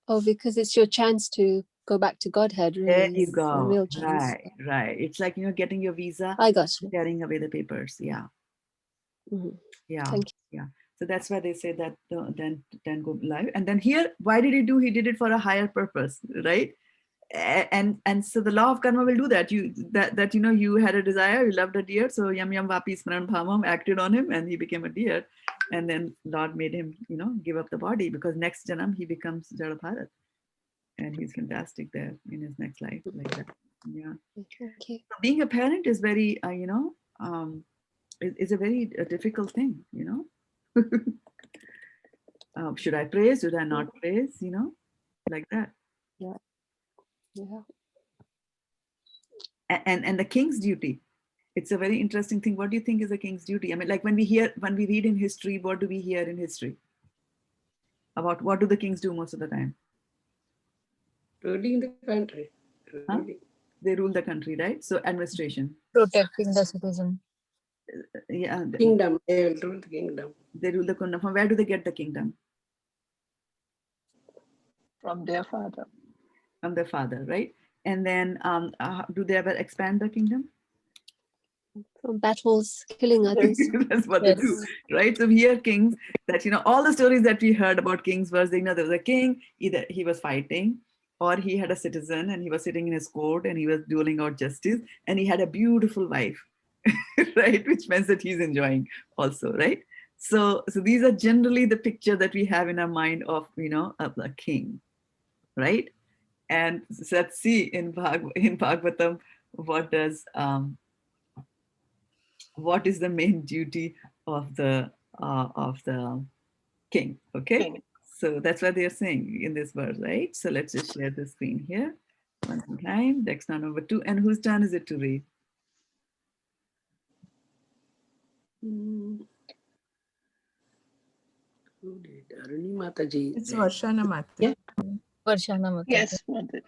G: Oh, because it's your chance to go back to Godhead. Really,
A: There you
G: it's a
A: go.
G: real chance.
A: Right. It's like getting your visa,
G: I got you.
A: tearing away the papers. Yeah.
G: Mhm.
A: Yeah.
G: Thank you.
A: Yeah. So that's why they say that then go live. And then here, why did he do? He did it for a higher purpose, right? And so the law of karma will do that. You had a desire, you loved a deer, so yam yam vapi smaran bhamam acted on him, and he became a deer. And then Lord made him, give up the body, because next janam he becomes Jada Bharat, and he's fantastic there in his next life, like that. Yeah.
G: Thank you.
A: Being a parent is very, is a very difficult thing, should I praise? Should I not praise? Like that.
G: Yeah. Yeah.
A: And the king's duty. It's a very interesting thing. What do you think is a king's duty? I mean, like when we read in history, what do we hear in history? About what do the kings do most of the time?
F: Ruling the country.
A: Huh? They rule the country, right? So administration.
I: Protecting the citizen.
A: Yeah.
F: Kingdom. They will rule the kingdom.
A: They rule the kingdom. From where do they get the kingdom?
H: From their father.
A: From their father, right? And then do they ever expand the kingdom?
G: From battles, killing others.
A: That's what they do, right? So we hear kings that, all the stories that we heard about kings was, there was a king, either he was fighting or he had a citizen and he was sitting in his court and he was doling out justice and he had a beautiful wife, right? Which means that he's enjoying also, right? So these are generally the picture that we have in our mind of, of a king, right? And so let's see in Bhagavatam, what is the main duty of the king? Okay,
H: King.
A: so that's what they're saying in this verse, right? So let's just share the screen here one more time. Dexter number 2, and whose turn is it to read?
F: Aruni Mataji.
B: It's Varshana Mata.
F: Yeah.
I: Varshana Mata.
H: Yes, Mataji.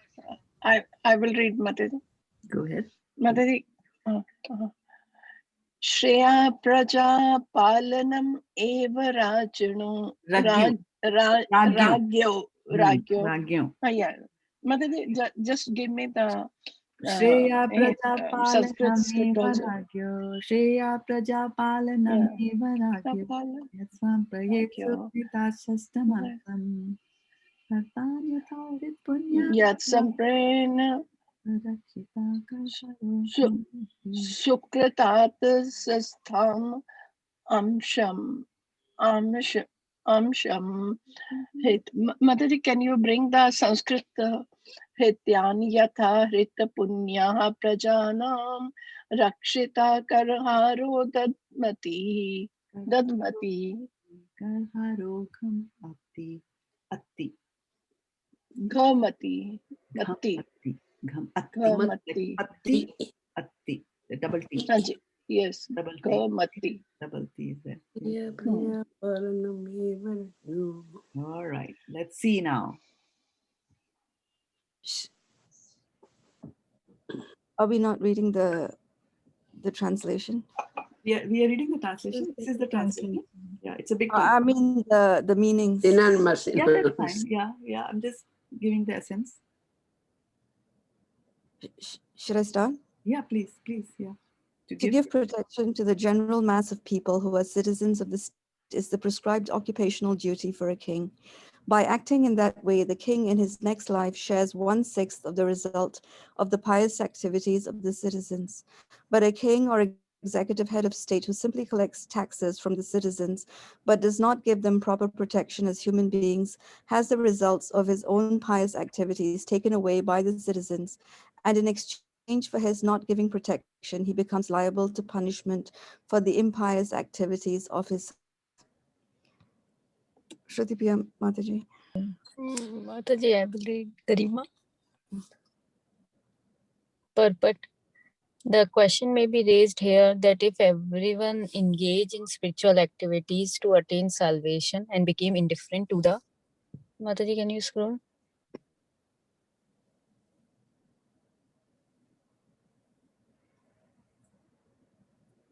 H: I will read, Mataji.
A: Go ahead.
H: Mataji. Shreya praja palanam eva rajano ragyo. Yeah. Mataji, just give me the
A: Shreya
H: Sanskrit script
A: prajapalanam
H: also.
A: varagyo. Shreya prajapalanam varagyo. Yasvam prayetsu pitasastamantam.
H: Yat samprena sukratat sastham amsham. Mataji, can you bring the Sanskrit Hityani yatha hrita punyaha prajanam rakshita karharo dadmati.
A: Karharo gham atti.
H: Ghamati.
A: Atti. The double T.
H: Yes.
A: Double T.
H: Ghamati.
A: Double T is there.
F: Yeah.
A: All right. Let's see now.
C: Are we not reading the translation?
A: We are reading the translation. This is the translation. Yeah, it's a big one.
C: I mean the meanings.
A: Yeah, that's fine. Yeah. I'm just giving the essence.
C: Should I start?
A: Yeah, please. Yeah.
C: To give protection to the general mass of people who are citizens of the state is the prescribed occupational duty for a king. By acting in that way, the king in his next life shares 1/6 of the result of the pious activities of the citizens. But a king or executive head of state who simply collects taxes from the citizens but does not give them proper protection as human beings has the results of his own pious activities taken away by the citizens, and in exchange exchange for his not giving protection, he becomes liable to punishment for the impious activities of his. Shruti Priya Mataji.
I: Mataji, I believe Garima. But the question may be raised here that if everyone engaged in spiritual activities to attain salvation and became indifferent to the Mataji, can you scroll?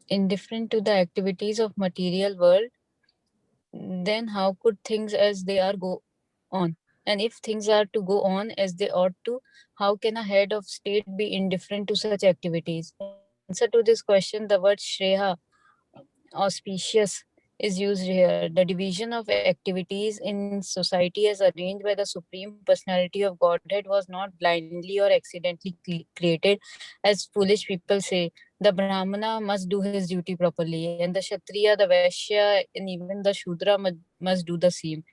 I: Indifferent to the activities of material world, then how could things as they are go on? And if things are to go on as they ought to, how can a head of state be indifferent to such activities? In answer to this question, the word Shreha, auspicious, is used here. The division of activities in society as arranged by the Supreme Personality of Godhead was not blindly or accidentally created, as foolish people say. The Brahmana must do his duty properly, and the Kshatriya, the Vaishya, and even the Shudra must do the same.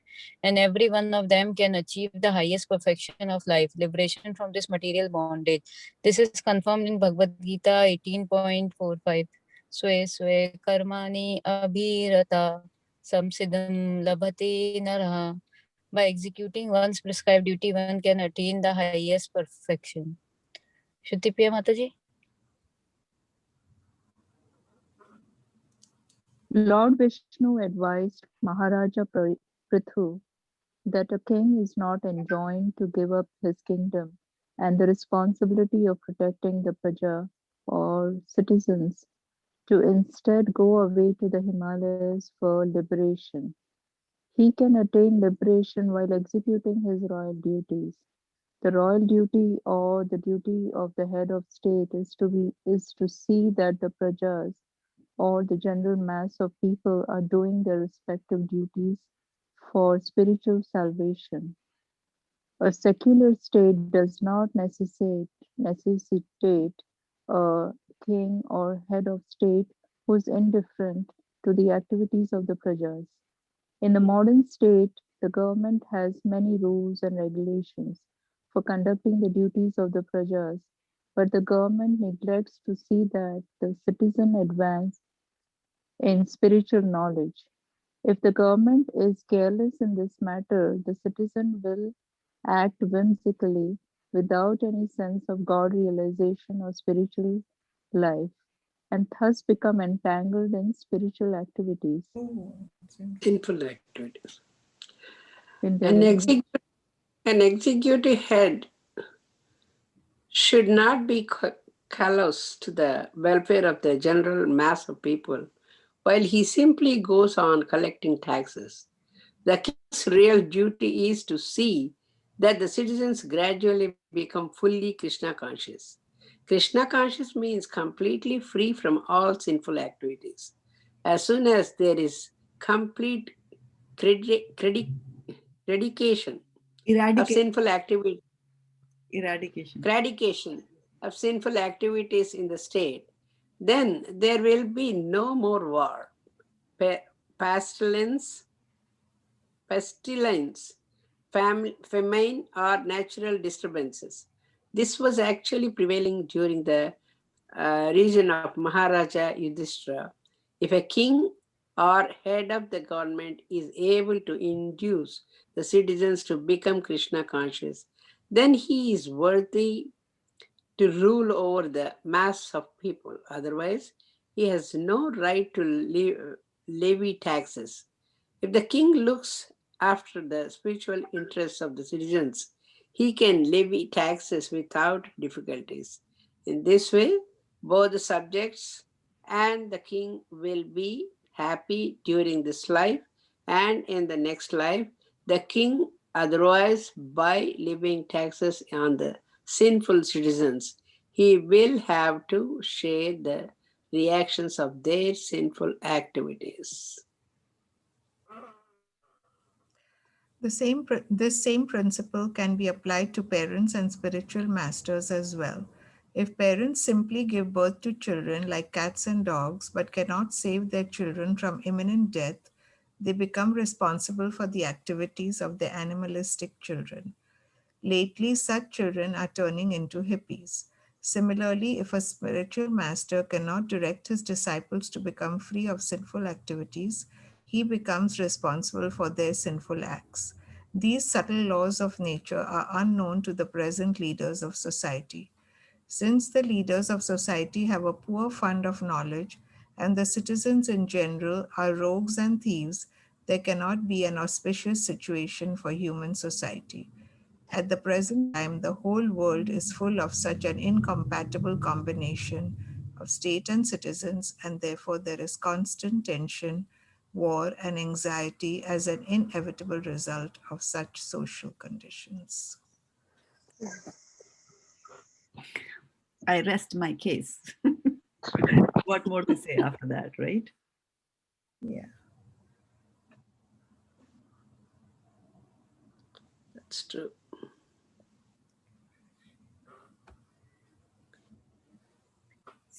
I: And every one of them can achieve the highest perfection of life, liberation from this material bondage. This is confirmed in Bhagavad Gita 18.45. Swe swe karmani abhirata samsidam labhate naraha. By executing one's prescribed duty, one can attain the highest perfection. Shruti Priya Mataji?
E: Lord Vishnu advised Maharaja Prithu that a king is not enjoined to give up his kingdom and the responsibility of protecting the praja or citizens, to instead go away to the Himalayas for liberation. He can attain liberation while executing his royal duties. The royal duty or the duty of the head of state is to see that the prajas or the general mass of people are doing their respective duties for spiritual salvation. A secular state does not necessitate a king or head of state who is indifferent to the activities of the prajas. In the modern state, the government has many rules and regulations for conducting the duties of the prajas, but the government neglects to see that the citizen advance in spiritual knowledge. If the government is careless in this matter, the citizen will act whimsically without any sense of God realization or spiritual life, and thus become entangled in spiritual activities.
F: Sinful activities.
E: In
F: An,
E: their
F: an executive head should not be callous to the welfare of the general mass of people while he simply goes on collecting taxes. The king's real duty is to see that the citizens gradually become fully Krishna conscious. Krishna conscious means completely free from all sinful activities. As soon as there is complete eradication of sinful activity, eradication of sinful activities in the state, then there will be no more war, pestilence, famine, or natural disturbances. This was actually prevailing during the region of Maharaja Yudhishthira. If a king or head of the government is able to induce the citizens to become Krishna conscious, then he is worthy to rule over the mass of people. Otherwise, he has no right to levy taxes. If the king looks after the spiritual interests of the citizens, he can levy taxes without difficulties. In this way, both the subjects and the king will be happy during this life and in the next life. The king, otherwise, by levying taxes on the sinful citizens, he will have to share the reactions of their sinful activities.
B: This same principle can be applied to parents and spiritual masters as well. If parents simply give birth to children like cats and dogs but cannot save their children from imminent death, they become responsible for the activities of their animalistic children. Lately, such children are turning into hippies. Similarly, if a spiritual master cannot direct his disciples to become free of sinful activities, he becomes responsible for their sinful acts. These subtle laws of nature are unknown to the present leaders of society. Since the leaders of society have a poor fund of knowledge, and the citizens in general are rogues and thieves, there cannot be an auspicious situation for human society. At the present time, the whole world is full of such an incompatible combination of state and citizens, and therefore there is constant tension, war, and anxiety as an inevitable result of such social conditions.
A: I rest my case. What more to say after that, right?
B: Yeah.
F: That's true.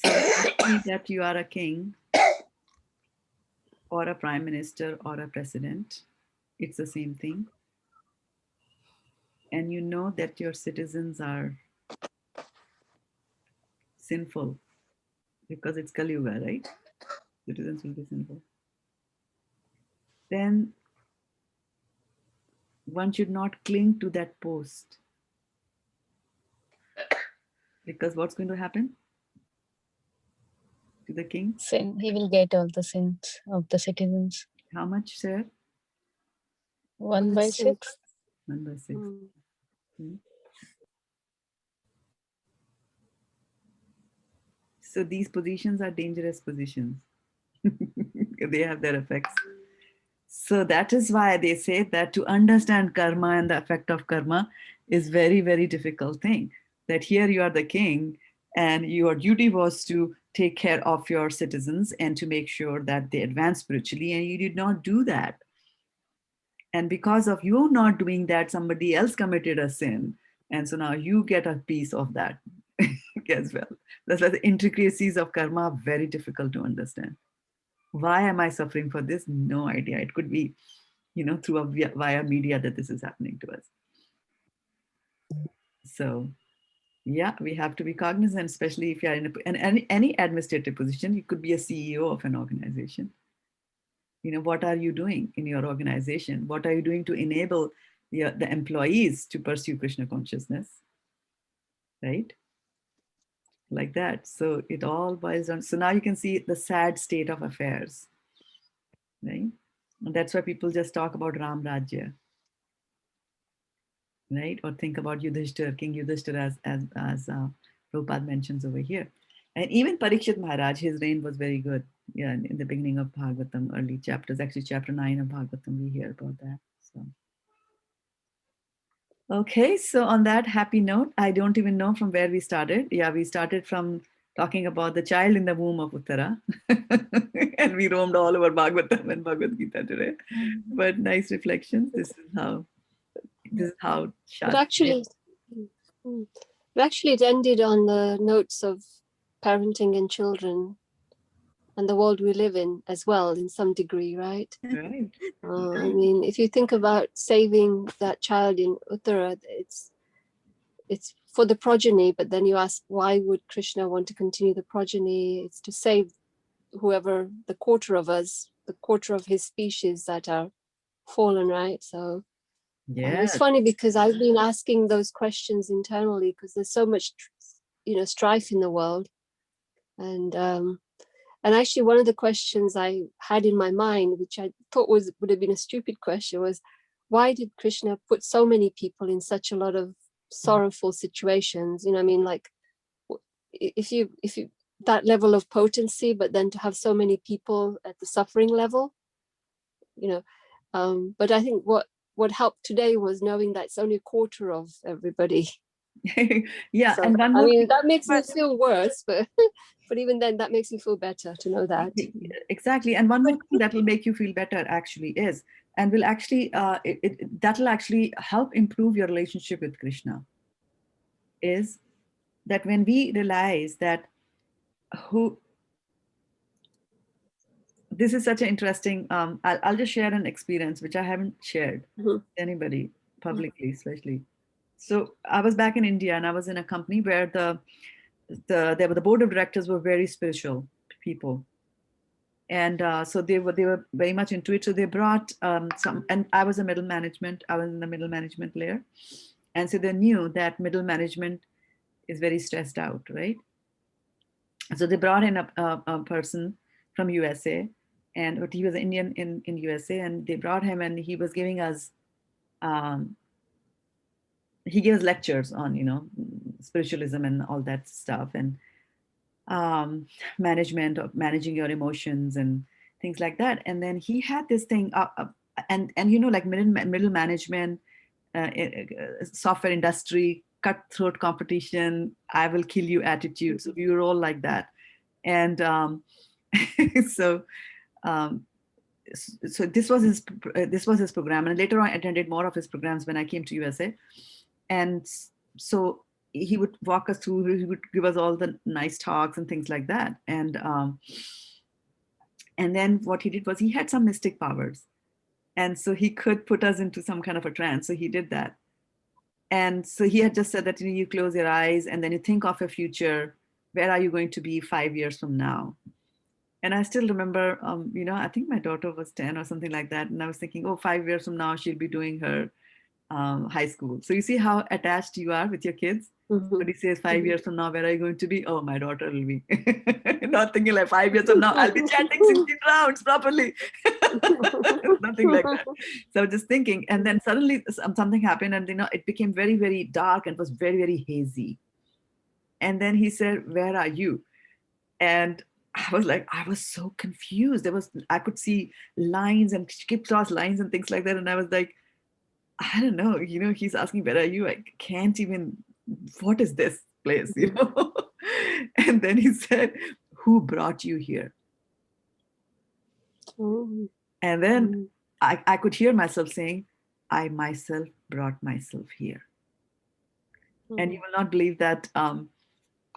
A: So see that you are a king or a prime minister or a president. It's the same thing. And you know that your citizens are sinful because it's Kali Yuga, right? Citizens will be sinful. Then one should not cling to that post, because what's going to happen to the king?
I: Sin. He will get all the sins of the citizens.
A: How much, sir?
I: 1/6.
A: 1/6. So these positions are dangerous positions. They have their effects. So that is why they say that to understand karma and the effect of karma is very, very difficult thing. That here you are the king and your duty was to take care of your citizens and to make sure that they advance spiritually, and you did not do that. And because of you not doing that, somebody else committed a sin. And so now you get a piece of that as well. That's why the intricacies of karma are very difficult to understand. Why am I suffering for this? No idea. It could be, through via media that this is happening to us. So yeah, we have to be cognizant, especially if you're in any administrative position. You could be a CEO of an organization. What are you doing in your organization? What are you doing to enable the employees to pursue Krishna consciousness? Right? Like that. So it all boils down. So now you can see the sad state of affairs. Right? And that's why people just talk about Ram Rajya. Right? Or think about Yudhishthir, King Yudhishthir, as Prabhupada mentions over here. And even Parikshit Maharaj, his reign was very good. Yeah, in the beginning of Bhagavatam, early chapters, actually chapter 9 of Bhagavatam, we hear about that. So, okay, so on that happy note, I don't even know from where we started. Yeah, we started from talking about the child in the womb of Uttara. And we roamed all over Bhagavatam and Bhagavad Gita today. But nice reflections. This is how
G: But
A: Shastra.
G: actually, it ended on the notes of parenting and children and the world we live in as well, in some degree, right?
A: Right.
G: I mean, if you think about saving that child in Uttara, it's for the progeny, but then you ask, why would Krishna want to continue the progeny? It's to save whoever, the quarter of us, the quarter of his species that are fallen, right? So
A: yeah,
G: it's funny because I've been asking those questions internally because there's so much, strife in the world. And actually one of the questions I had in my mind, which I thought would have been a stupid question, was why did Krishna put so many people in such a lot of sorrowful situations? I mean, like if you that level of potency, but then to have so many people at the suffering level, but I think what helped today was knowing that it's only a quarter of everybody.
A: Yeah,
G: So,
A: and one more thing,
G: that makes me feel worse, but even then that makes me feel better to know that.
A: exactly. And one more thing that will make you feel better actually is, and will actually that will actually help improve your relationship with Krishna, is that when we realize that this is such an interesting, I'll just share an experience which I haven't shared with anybody publicly, especially. So I was back in India and I was in a company where the board of directors were very spiritual people, and so they were very much into it. So they brought some, and I was in the middle management layer, and so they knew that middle management is very stressed out, right? So they brought in a person from USA, and but he was Indian in USA, and they brought him, and he was giving us um, he gives lectures on spiritualism and all that stuff, and management of managing your emotions and things like that. And then he had this thing and like middle management, software industry, cutthroat competition, I will kill you attitude. So we were all like that. And so um, so this was his program, and later on I attended more of his programs when I came to USA. And so he would walk us through, he would give us all the nice talks and things like that. And then what he did was he had some mystic powers, and so he could put us into some kind of a trance. So he did that. And so he had just said that you close your eyes and then you think of a future. Where are you going to be 5 years from now? And I still remember, I think my daughter was 10 or something like that. And I was thinking, oh, 5 years from now, she'll be doing her high school. So you see how attached you are with your kids. But he says 5 years from now, where are you going to be? Oh, my daughter will be. Not thinking like 5 years from now, I'll be chanting 16 rounds properly. Nothing like that. So just thinking, and then suddenly something happened, and it became very, very dark and was very, very hazy. And then he said, where are you? And I was so confused. I could see lines and skip cross lines and things like that. And I was like, I don't know, he's asking, where are you? I can't even, what is this place, And then he said, who brought you here? And then I could hear myself saying, I myself brought myself here. And you will not believe that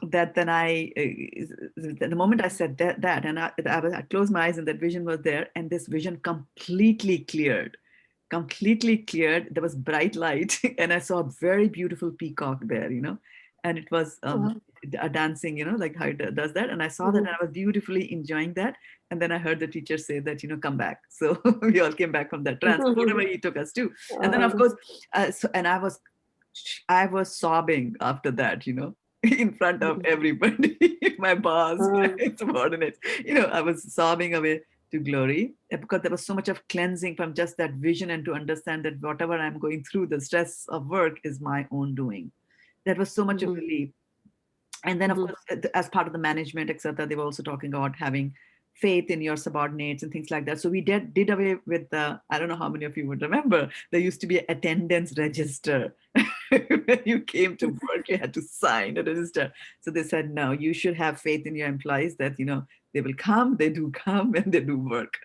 A: that then the moment I said that and I closed my eyes and that vision was there, and this vision completely cleared. There was bright light and I saw a very beautiful peacock there, and it was a dancing, like how it does that. And I saw that and I was beautifully enjoying that. And then I heard the teacher say that, come back. So we all came back from that trance, whatever he took us to. And then of course, I was sobbing after that, in front of everybody, my boss, my subordinates, I was sobbing away to glory, because there was so much of cleansing from just that vision, and to understand that whatever I'm going through, the stress of work is my own doing. That was so much of relief. And then of course, as part of the management, etc., they were also talking about having faith in your subordinates and things like that. So we did away with the, I don't know how many of you would remember, there used to be an attendance register. When you came to work, you had to sign a register. So they said, no, you should have faith in your employees that, they will come, they do come, and they do work.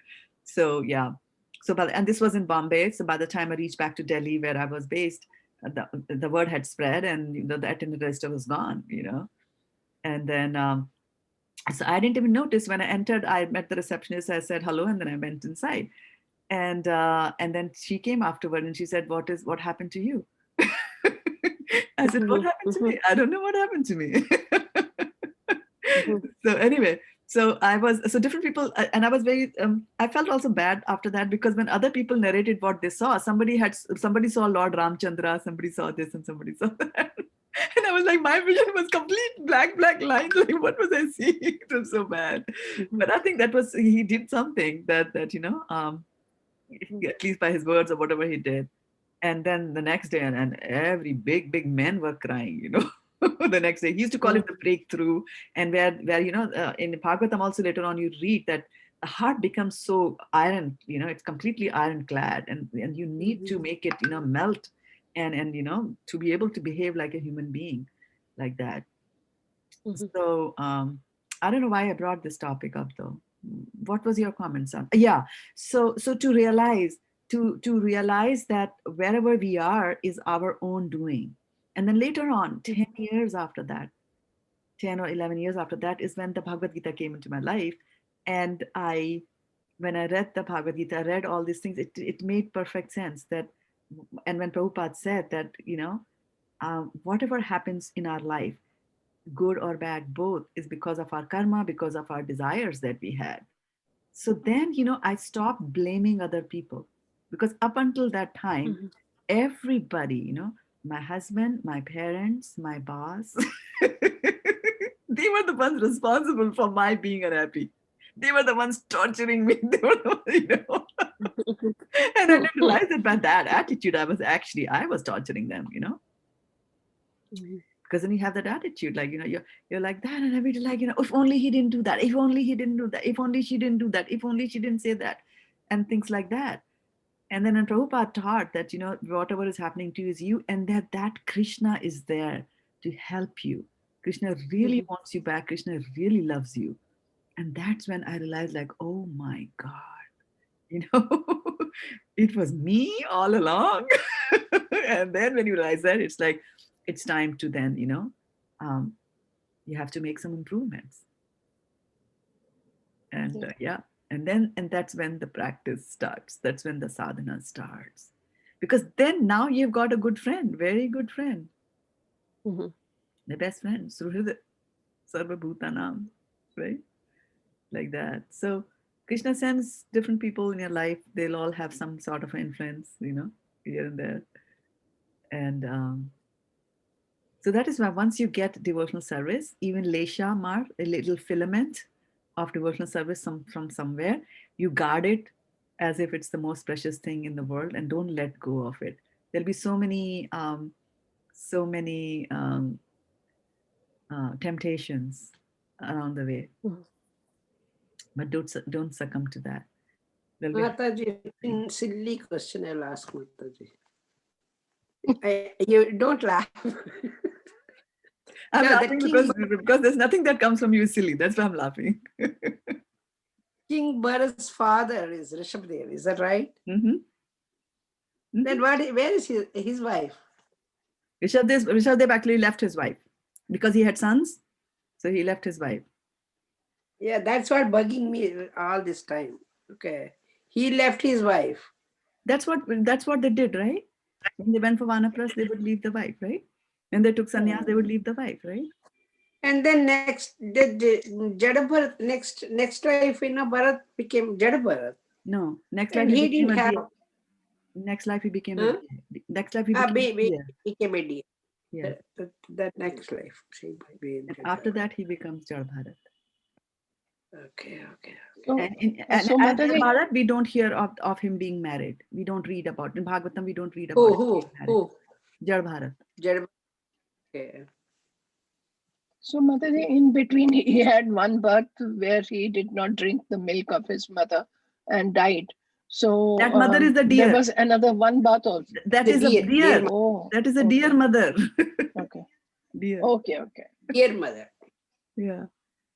A: So yeah. So, and this was in Bombay. So by the time I reached back to Delhi, where I was based, the word had spread, and the attendance register was gone, And then, so I didn't even notice when I entered. I met the receptionist. I said hello, and then I went inside. And then she came afterward, and she said, "What happened to you?" I said, "What happened to me? I don't know what happened to me." So anyway, so different people, and I was very, I felt also bad after that, because when other people narrated what they saw, somebody saw Lord Ramchandra, somebody saw this, and somebody saw that. And I was like, my vision was complete black lines. Like, what was I seeing? It was so bad. But I think he did something that at least by his words or whatever he did. And then the next day, and every big men were crying, the next day. He used to call it the breakthrough. And where in Bhagavatam also later on, you read that the heart becomes so iron, it's completely ironclad, and you need to make it, melt and to be able to behave like a human being like that. So I don't know why I brought this topic up though. What was your comments on? Yeah. So to realize that wherever we are is our own doing. And then later on, 10 years after that, 10 or 11 years after that, is when the Bhagavad Gita came into my life. And when I read the Bhagavad Gita, I read all these things, it made perfect sense. And when Prabhupada said that, whatever happens in our life, good or bad, both, is because of our karma, because of our desires that we had. So then, I stopped blaming other people, because up until that time,
G: Mhm.
A: everybody, my husband, my parents, my boss, they were the ones responsible for my being unhappy. They were the ones torturing me. They were the ones. And I didn't realize that by that attitude, I was torturing them.
G: Mhm.
A: Because then you have that attitude, like, you're like that, and every day, like, if only he didn't do that, if only he didn't do that, if only she didn't do that, if only she didn't say that, and things like that. And then Prabhupada taught that, whatever is happening to you is you, and that Krishna is there to help you. Krishna really
G: Mhm.
A: wants you back. Krishna really loves you. And that's when I realized, like, oh my God, it was me all along. And then when you realize that, it's like, it's time to then, um, you have to make some improvements. And yeah, and that's when the practice starts. That's when the sadhana starts. Because then now you've got a good friend, very good friend,
G: Mhm.
A: the best friend, Suhrid Sarva Bhutanam, right? Like that. So Krishna sends different people in your life. They'll all have some sort of influence, here and there. And so that is why once you get devotional service, even Lesha Mar, a little filament of devotional service from somewhere, you guard it as if it's the most precious thing in the world, and don't let go of it. There'll be so many temptations around the way,
G: Mhm.
A: but don't succumb to that. There'll be
F: Mataji, in silly question I'll ask Mataji. You don't laugh.
A: I'm
F: No, the
A: laughing
F: king,
A: because there's nothing that comes from you silly. That's why I'm laughing.
F: King Bharat's father is Rishabh Dev. Is that right?
A: Mm-hmm.
F: Then where is his wife?
A: Rishabdev actually left his wife because he had sons, so he left his wife.
F: Yeah, that's what bugging me all this time. Okay, he left his wife.
A: That's what they did, right? When they went for Vanaprastha, they would leave the wife, right? When they took sannyas, they would leave the wife, right?
F: And then next, Jadabharat, next wife, Bharat became Jadabharat.
A: No, next life
F: And
A: he
F: he
A: became
F: didn't
A: a
F: have,
A: deer. Next life he became a
F: huh?
A: deer. Next life he became a deer.
F: Became a deer.
A: Yes.
F: That next life. See,
A: And after that he becomes Jal Bharat.
F: Okay.
H: So,
A: And
H: so
A: as Jal
H: Mataji,
A: Bharat, we don't hear of him being married. We don't read about in Bhagavatam. We don't read about him being married.
F: Who?
A: Jal Bharat.
F: Jadabharat. Okay.
H: so Mataji, in between he had one birth where he did not drink the milk of his mother and died. So
A: That mother is the
H: there
A: deer.
H: was another one birth also.
A: That
F: The
A: is a
F: deer
A: deer.
H: Oh,
A: That is a
H: okay,
A: deer mother.
H: okay,
A: Deer.
H: okay.
F: deer mother.
A: Yeah.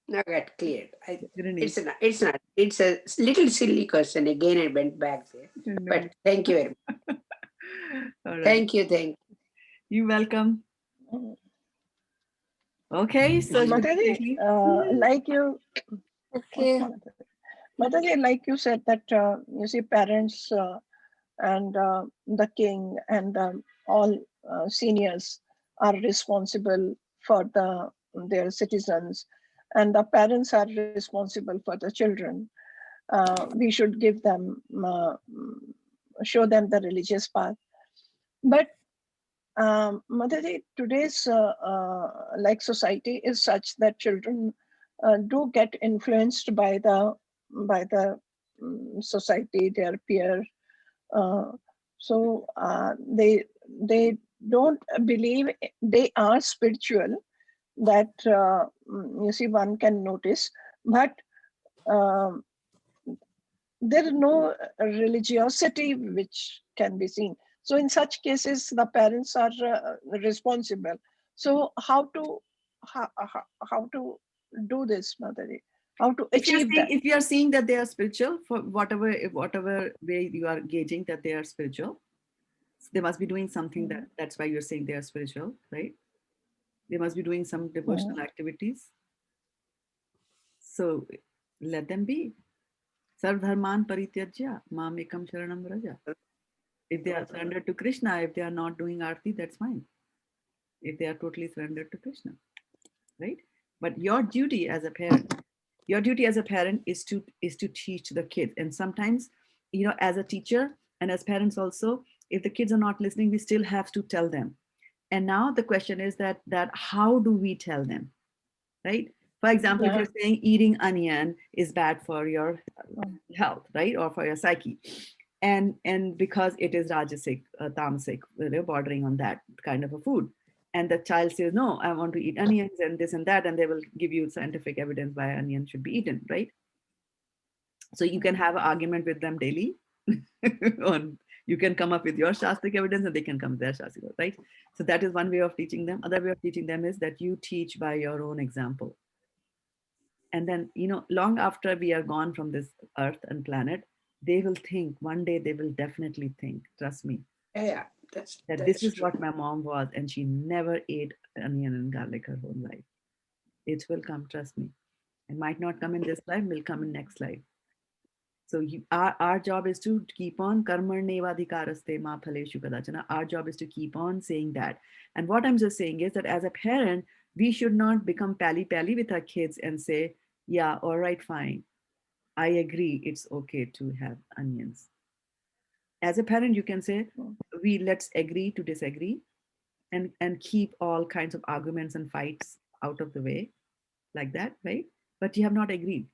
F: Now got cleared.
A: Irani.
F: It's not. It's a little silly question. Again, I went back there.
A: No.
F: But thank you very much.
A: All right.
F: Thank you.
A: You're welcome. Okay, so
H: Mataji, like you,
G: Okay.
H: Mataji, like you said that you see parents and the king and all seniors are responsible for their citizens, and the parents are responsible for the children. We should give them, show them the religious path. But Mataji, today's like society is such that children do get influenced by the society, their peer. Uh, so they don't believe they are spiritual. That you see, one can notice, but um, there is no religiosity which can be seen. So in such cases, the parents are responsible. So how to do this, Madhuri? How to achieve that?
A: If you are seeing that they are spiritual, for whatever way you are gauging that they are spiritual, they must be doing something that's why you're saying they are spiritual, right? They must be doing some devotional activities. So let them be. Sarv dharman parityajya mam ekam sharanam vraja. If they are surrendered to Krishna, if they are not doing arti, that's fine. If they are totally surrendered to Krishna. right? But your duty as a parent, is to teach the kids. And sometimes, as a teacher and as parents also, if the kids are not listening, we still have to tell them. And now the question is that how do we tell them, right? For example, if
H: Yeah.
A: you're saying eating onion is bad for your health, right, or for your psyche, and because it is rajasic, tamasic, bordering on that kind of a food, and the child says, no, I want to eat onions and this and that, and they will give you scientific evidence why onion should be eaten, right? So you can have an argument with them daily on, you can come up with your shastric evidence and they can come with their shastric, right? So that is one way of teaching them. Other way of teaching them is that you teach by your own example. And then, long after we are gone from this earth and planet, they will think, one day they will definitely think, trust me,
F: Yeah,
A: that this is what my mom was, and she never ate onion and garlic her whole life. It will come, trust me. It might not come in this life, will come in next life. So our job is to keep on karmarnevadhikaraste ma phaleshu kadachana. Our job is to keep on saying that. And what I'm just saying is that as a parent, we should not become pally with our kids and say, yeah, all right, fine. I agree, it's okay to have onions. As a parent, you can say, let's agree to disagree, and keep all kinds of arguments and fights out of the way, like that, right? But you have not agreed.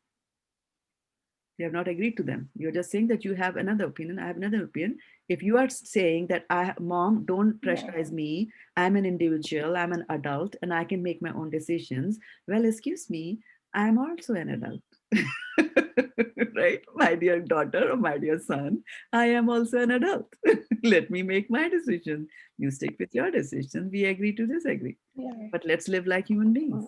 A: You have not agreed to them. You're just saying that you have another opinion, I have another opinion. If you are saying that mom, don't pressurize me, I'm an individual, I'm an adult, and I can make my own decisions. Well, excuse me, I'm also an adult. Right? My dear daughter or my dear son, I am also an adult. Let me make my decision. You stick with your decision. We agree to disagree.
H: Yeah.
A: But let's live like human beings.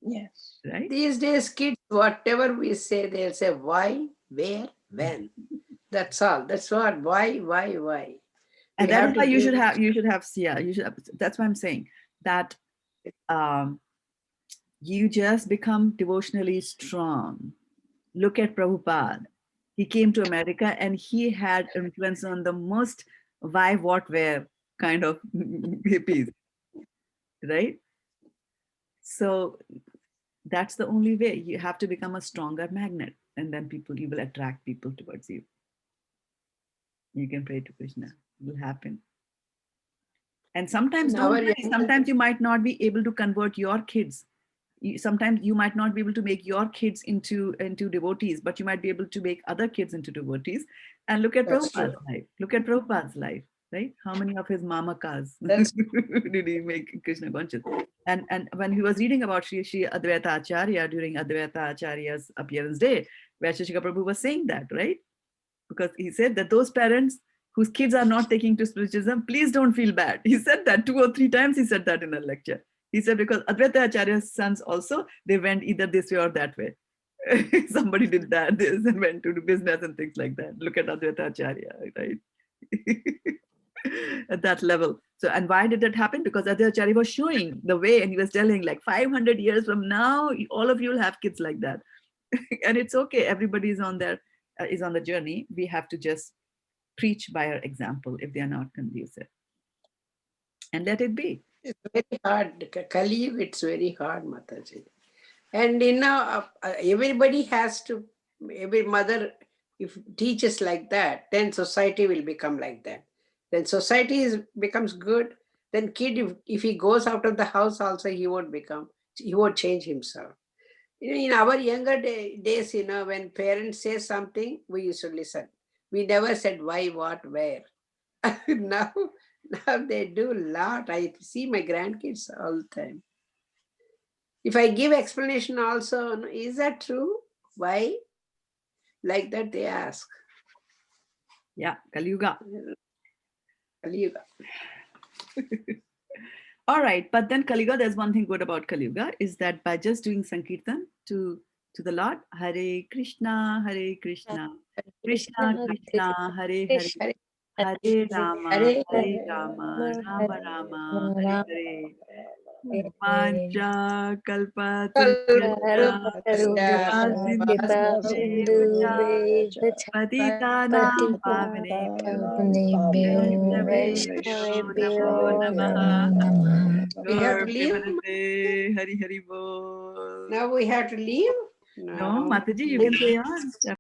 H: Yes.
A: Right?
F: These days, kids, whatever we say, they'll say why, where, when. That's all. That's what. Why.
A: And
F: We
A: that
F: have
A: is
F: to
A: why you
F: give.
A: should have, that's why I'm saying that you just become devotionally strong. Look at Prabhupada. He came to America and he had influence on the most why, what, where kind of hippies, right? So that's the only way. You have to become a stronger magnet, and then you will attract people towards you. You can pray to Krishna. It will happen. And sometimes, sometimes you might not be able to convert your kids. Sometimes you might not be able to make your kids into devotees, but you might be able to make other kids into devotees. And look at Prabhupada's life. Look at Prabhupada's life, right? How many of his mamakas did he make Krishna conscious? And when he was reading about Shri Advaita Acharya during Advaita Acharya's appearance day, Vaisheshika Prabhu was saying that, right? Because he said that those parents whose kids are not taking to spiritualism, please don't feel bad. He said that 2 or 3 times. He said that in a lecture. He said, because Advaita Acharya's sons also, they went either this way or that way. Somebody did that, this, and went to do business and things like that. Look at Advaita Acharya, right? At that level. So, and why did that happen? Because Advaita Acharya was showing the way, and he was telling, like, 500 years from now, all of you will have kids like that. And it's okay. Everybody is on the journey. We have to just preach by our example if they are not conducive, and let it be.
F: It's very hard. Kali Yuga, it's very hard, Mataji. And everybody has to, every mother, if teaches like that, then society will become like that. Then society becomes good. Then kid, if he goes out of the house also, he won't change himself. In our younger days, when parents say something, we used to listen. We never said why, what, where. now they do a lot. I see my grandkids all the time. If I give explanation also, is that true? Why? Like that they ask.
A: Yeah, Kali Yuga.
F: Kali Yuga.
A: All right, but then Kali Yuga, there's one thing good about Kali Yuga, is that by just doing Sankirtan to the Lord, Hare Krishna, Krishna Krishna, Hare Hare, Hare Rama, Rama Rama, Hare Hare. Pancha kalpataruscha
G: Kripa
A: sindhu patitanam pavanebhyo Vaishnavebhyo namaha.
F: We have to leave.
A: Hari Hari Bol.
F: Now we have to leave.
A: No, Mataji, you can stay on.